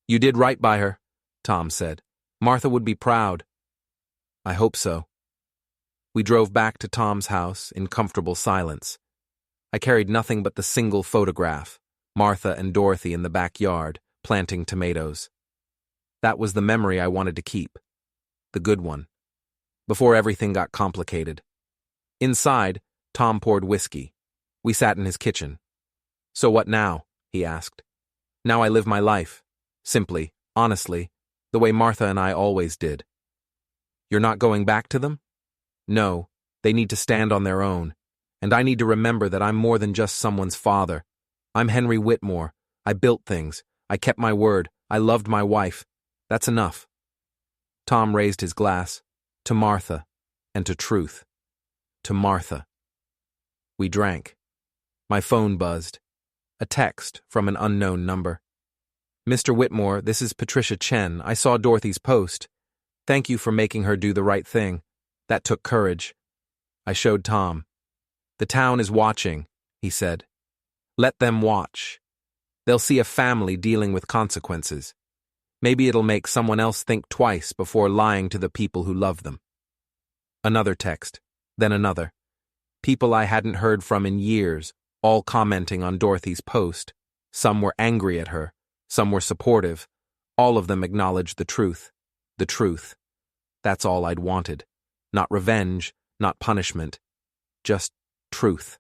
You did right by her, Tom said. Martha would be proud. I hope so. We drove back to Tom's house in comfortable silence. I carried nothing but the single photograph, Martha and Dorothy in the backyard, planting tomatoes. That was the memory I wanted to keep, the good one, before everything got complicated. Inside, Tom poured whiskey. We sat in his kitchen. So what now? He asked. Now I live my life, simply, honestly, the way Martha and I always did. You're not going back to them? No, they need to stand on their own, and I need to remember that I'm more than just someone's father. I'm Henry Whitmore. I built things. I kept my word. I loved my wife. That's enough. Tom raised his glass, to Martha, and to truth. To Martha. We drank. My phone buzzed. A text from an unknown number. Mr. Whitmore, this is Patricia Chen. I saw Dorothy's post. Thank you for making her do the right thing. That took courage. I showed Tom. The town is watching, he said. Let them watch. They'll see a family dealing with consequences. Maybe it'll make someone else think twice before lying to the people who love them. Another text, then another. People I hadn't heard from in years, all commenting on Dorothy's post. Some were angry at her, some were supportive. All of them acknowledged the truth. The truth. That's all I'd wanted. Not revenge, not punishment. Just truth.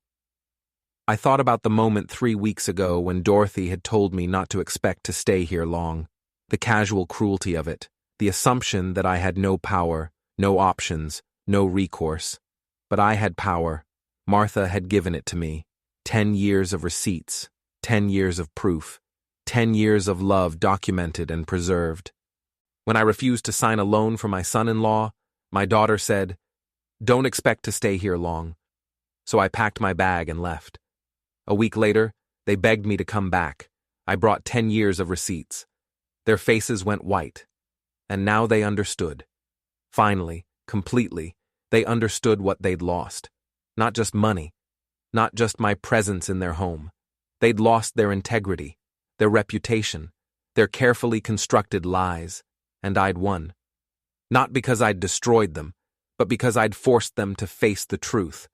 I thought about the moment 3 weeks ago when Dorothy had told me not to expect to stay here long. The casual cruelty of it, the assumption that I had no power, no options, no recourse. But I had power. Martha had given it to me. 10 years of receipts, 10 years of proof, 10 years of love documented and preserved. When I refused to sign a loan for my son-in-law, my daughter said, "Don't expect to stay here long." So I packed my bag and left. A week later, they begged me to come back. I brought 10 years of receipts. Their faces went white. And now they understood. Finally, completely, they understood what they'd lost. Not just money. Not just my presence in their home. They'd lost their integrity, their reputation, their carefully constructed lies, and I'd won. Not because I'd destroyed them, but because I'd forced them to face the truth.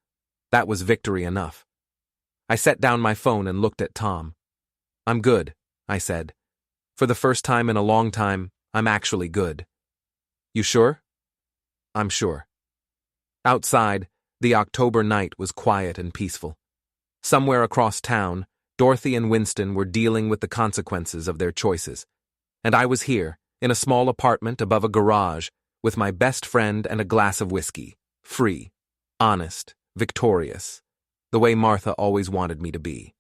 That was victory enough. I set down my phone and looked at Tom. I'm good, I said. For the first time in a long time, I'm actually good. You sure? I'm sure. Outside, the October night was quiet and peaceful. Somewhere across town, Dorothy and Winston were dealing with the consequences of their choices. And I was here, in a small apartment above a garage, with my best friend and a glass of whiskey, free, honest, victorious, the way Martha always wanted me to be.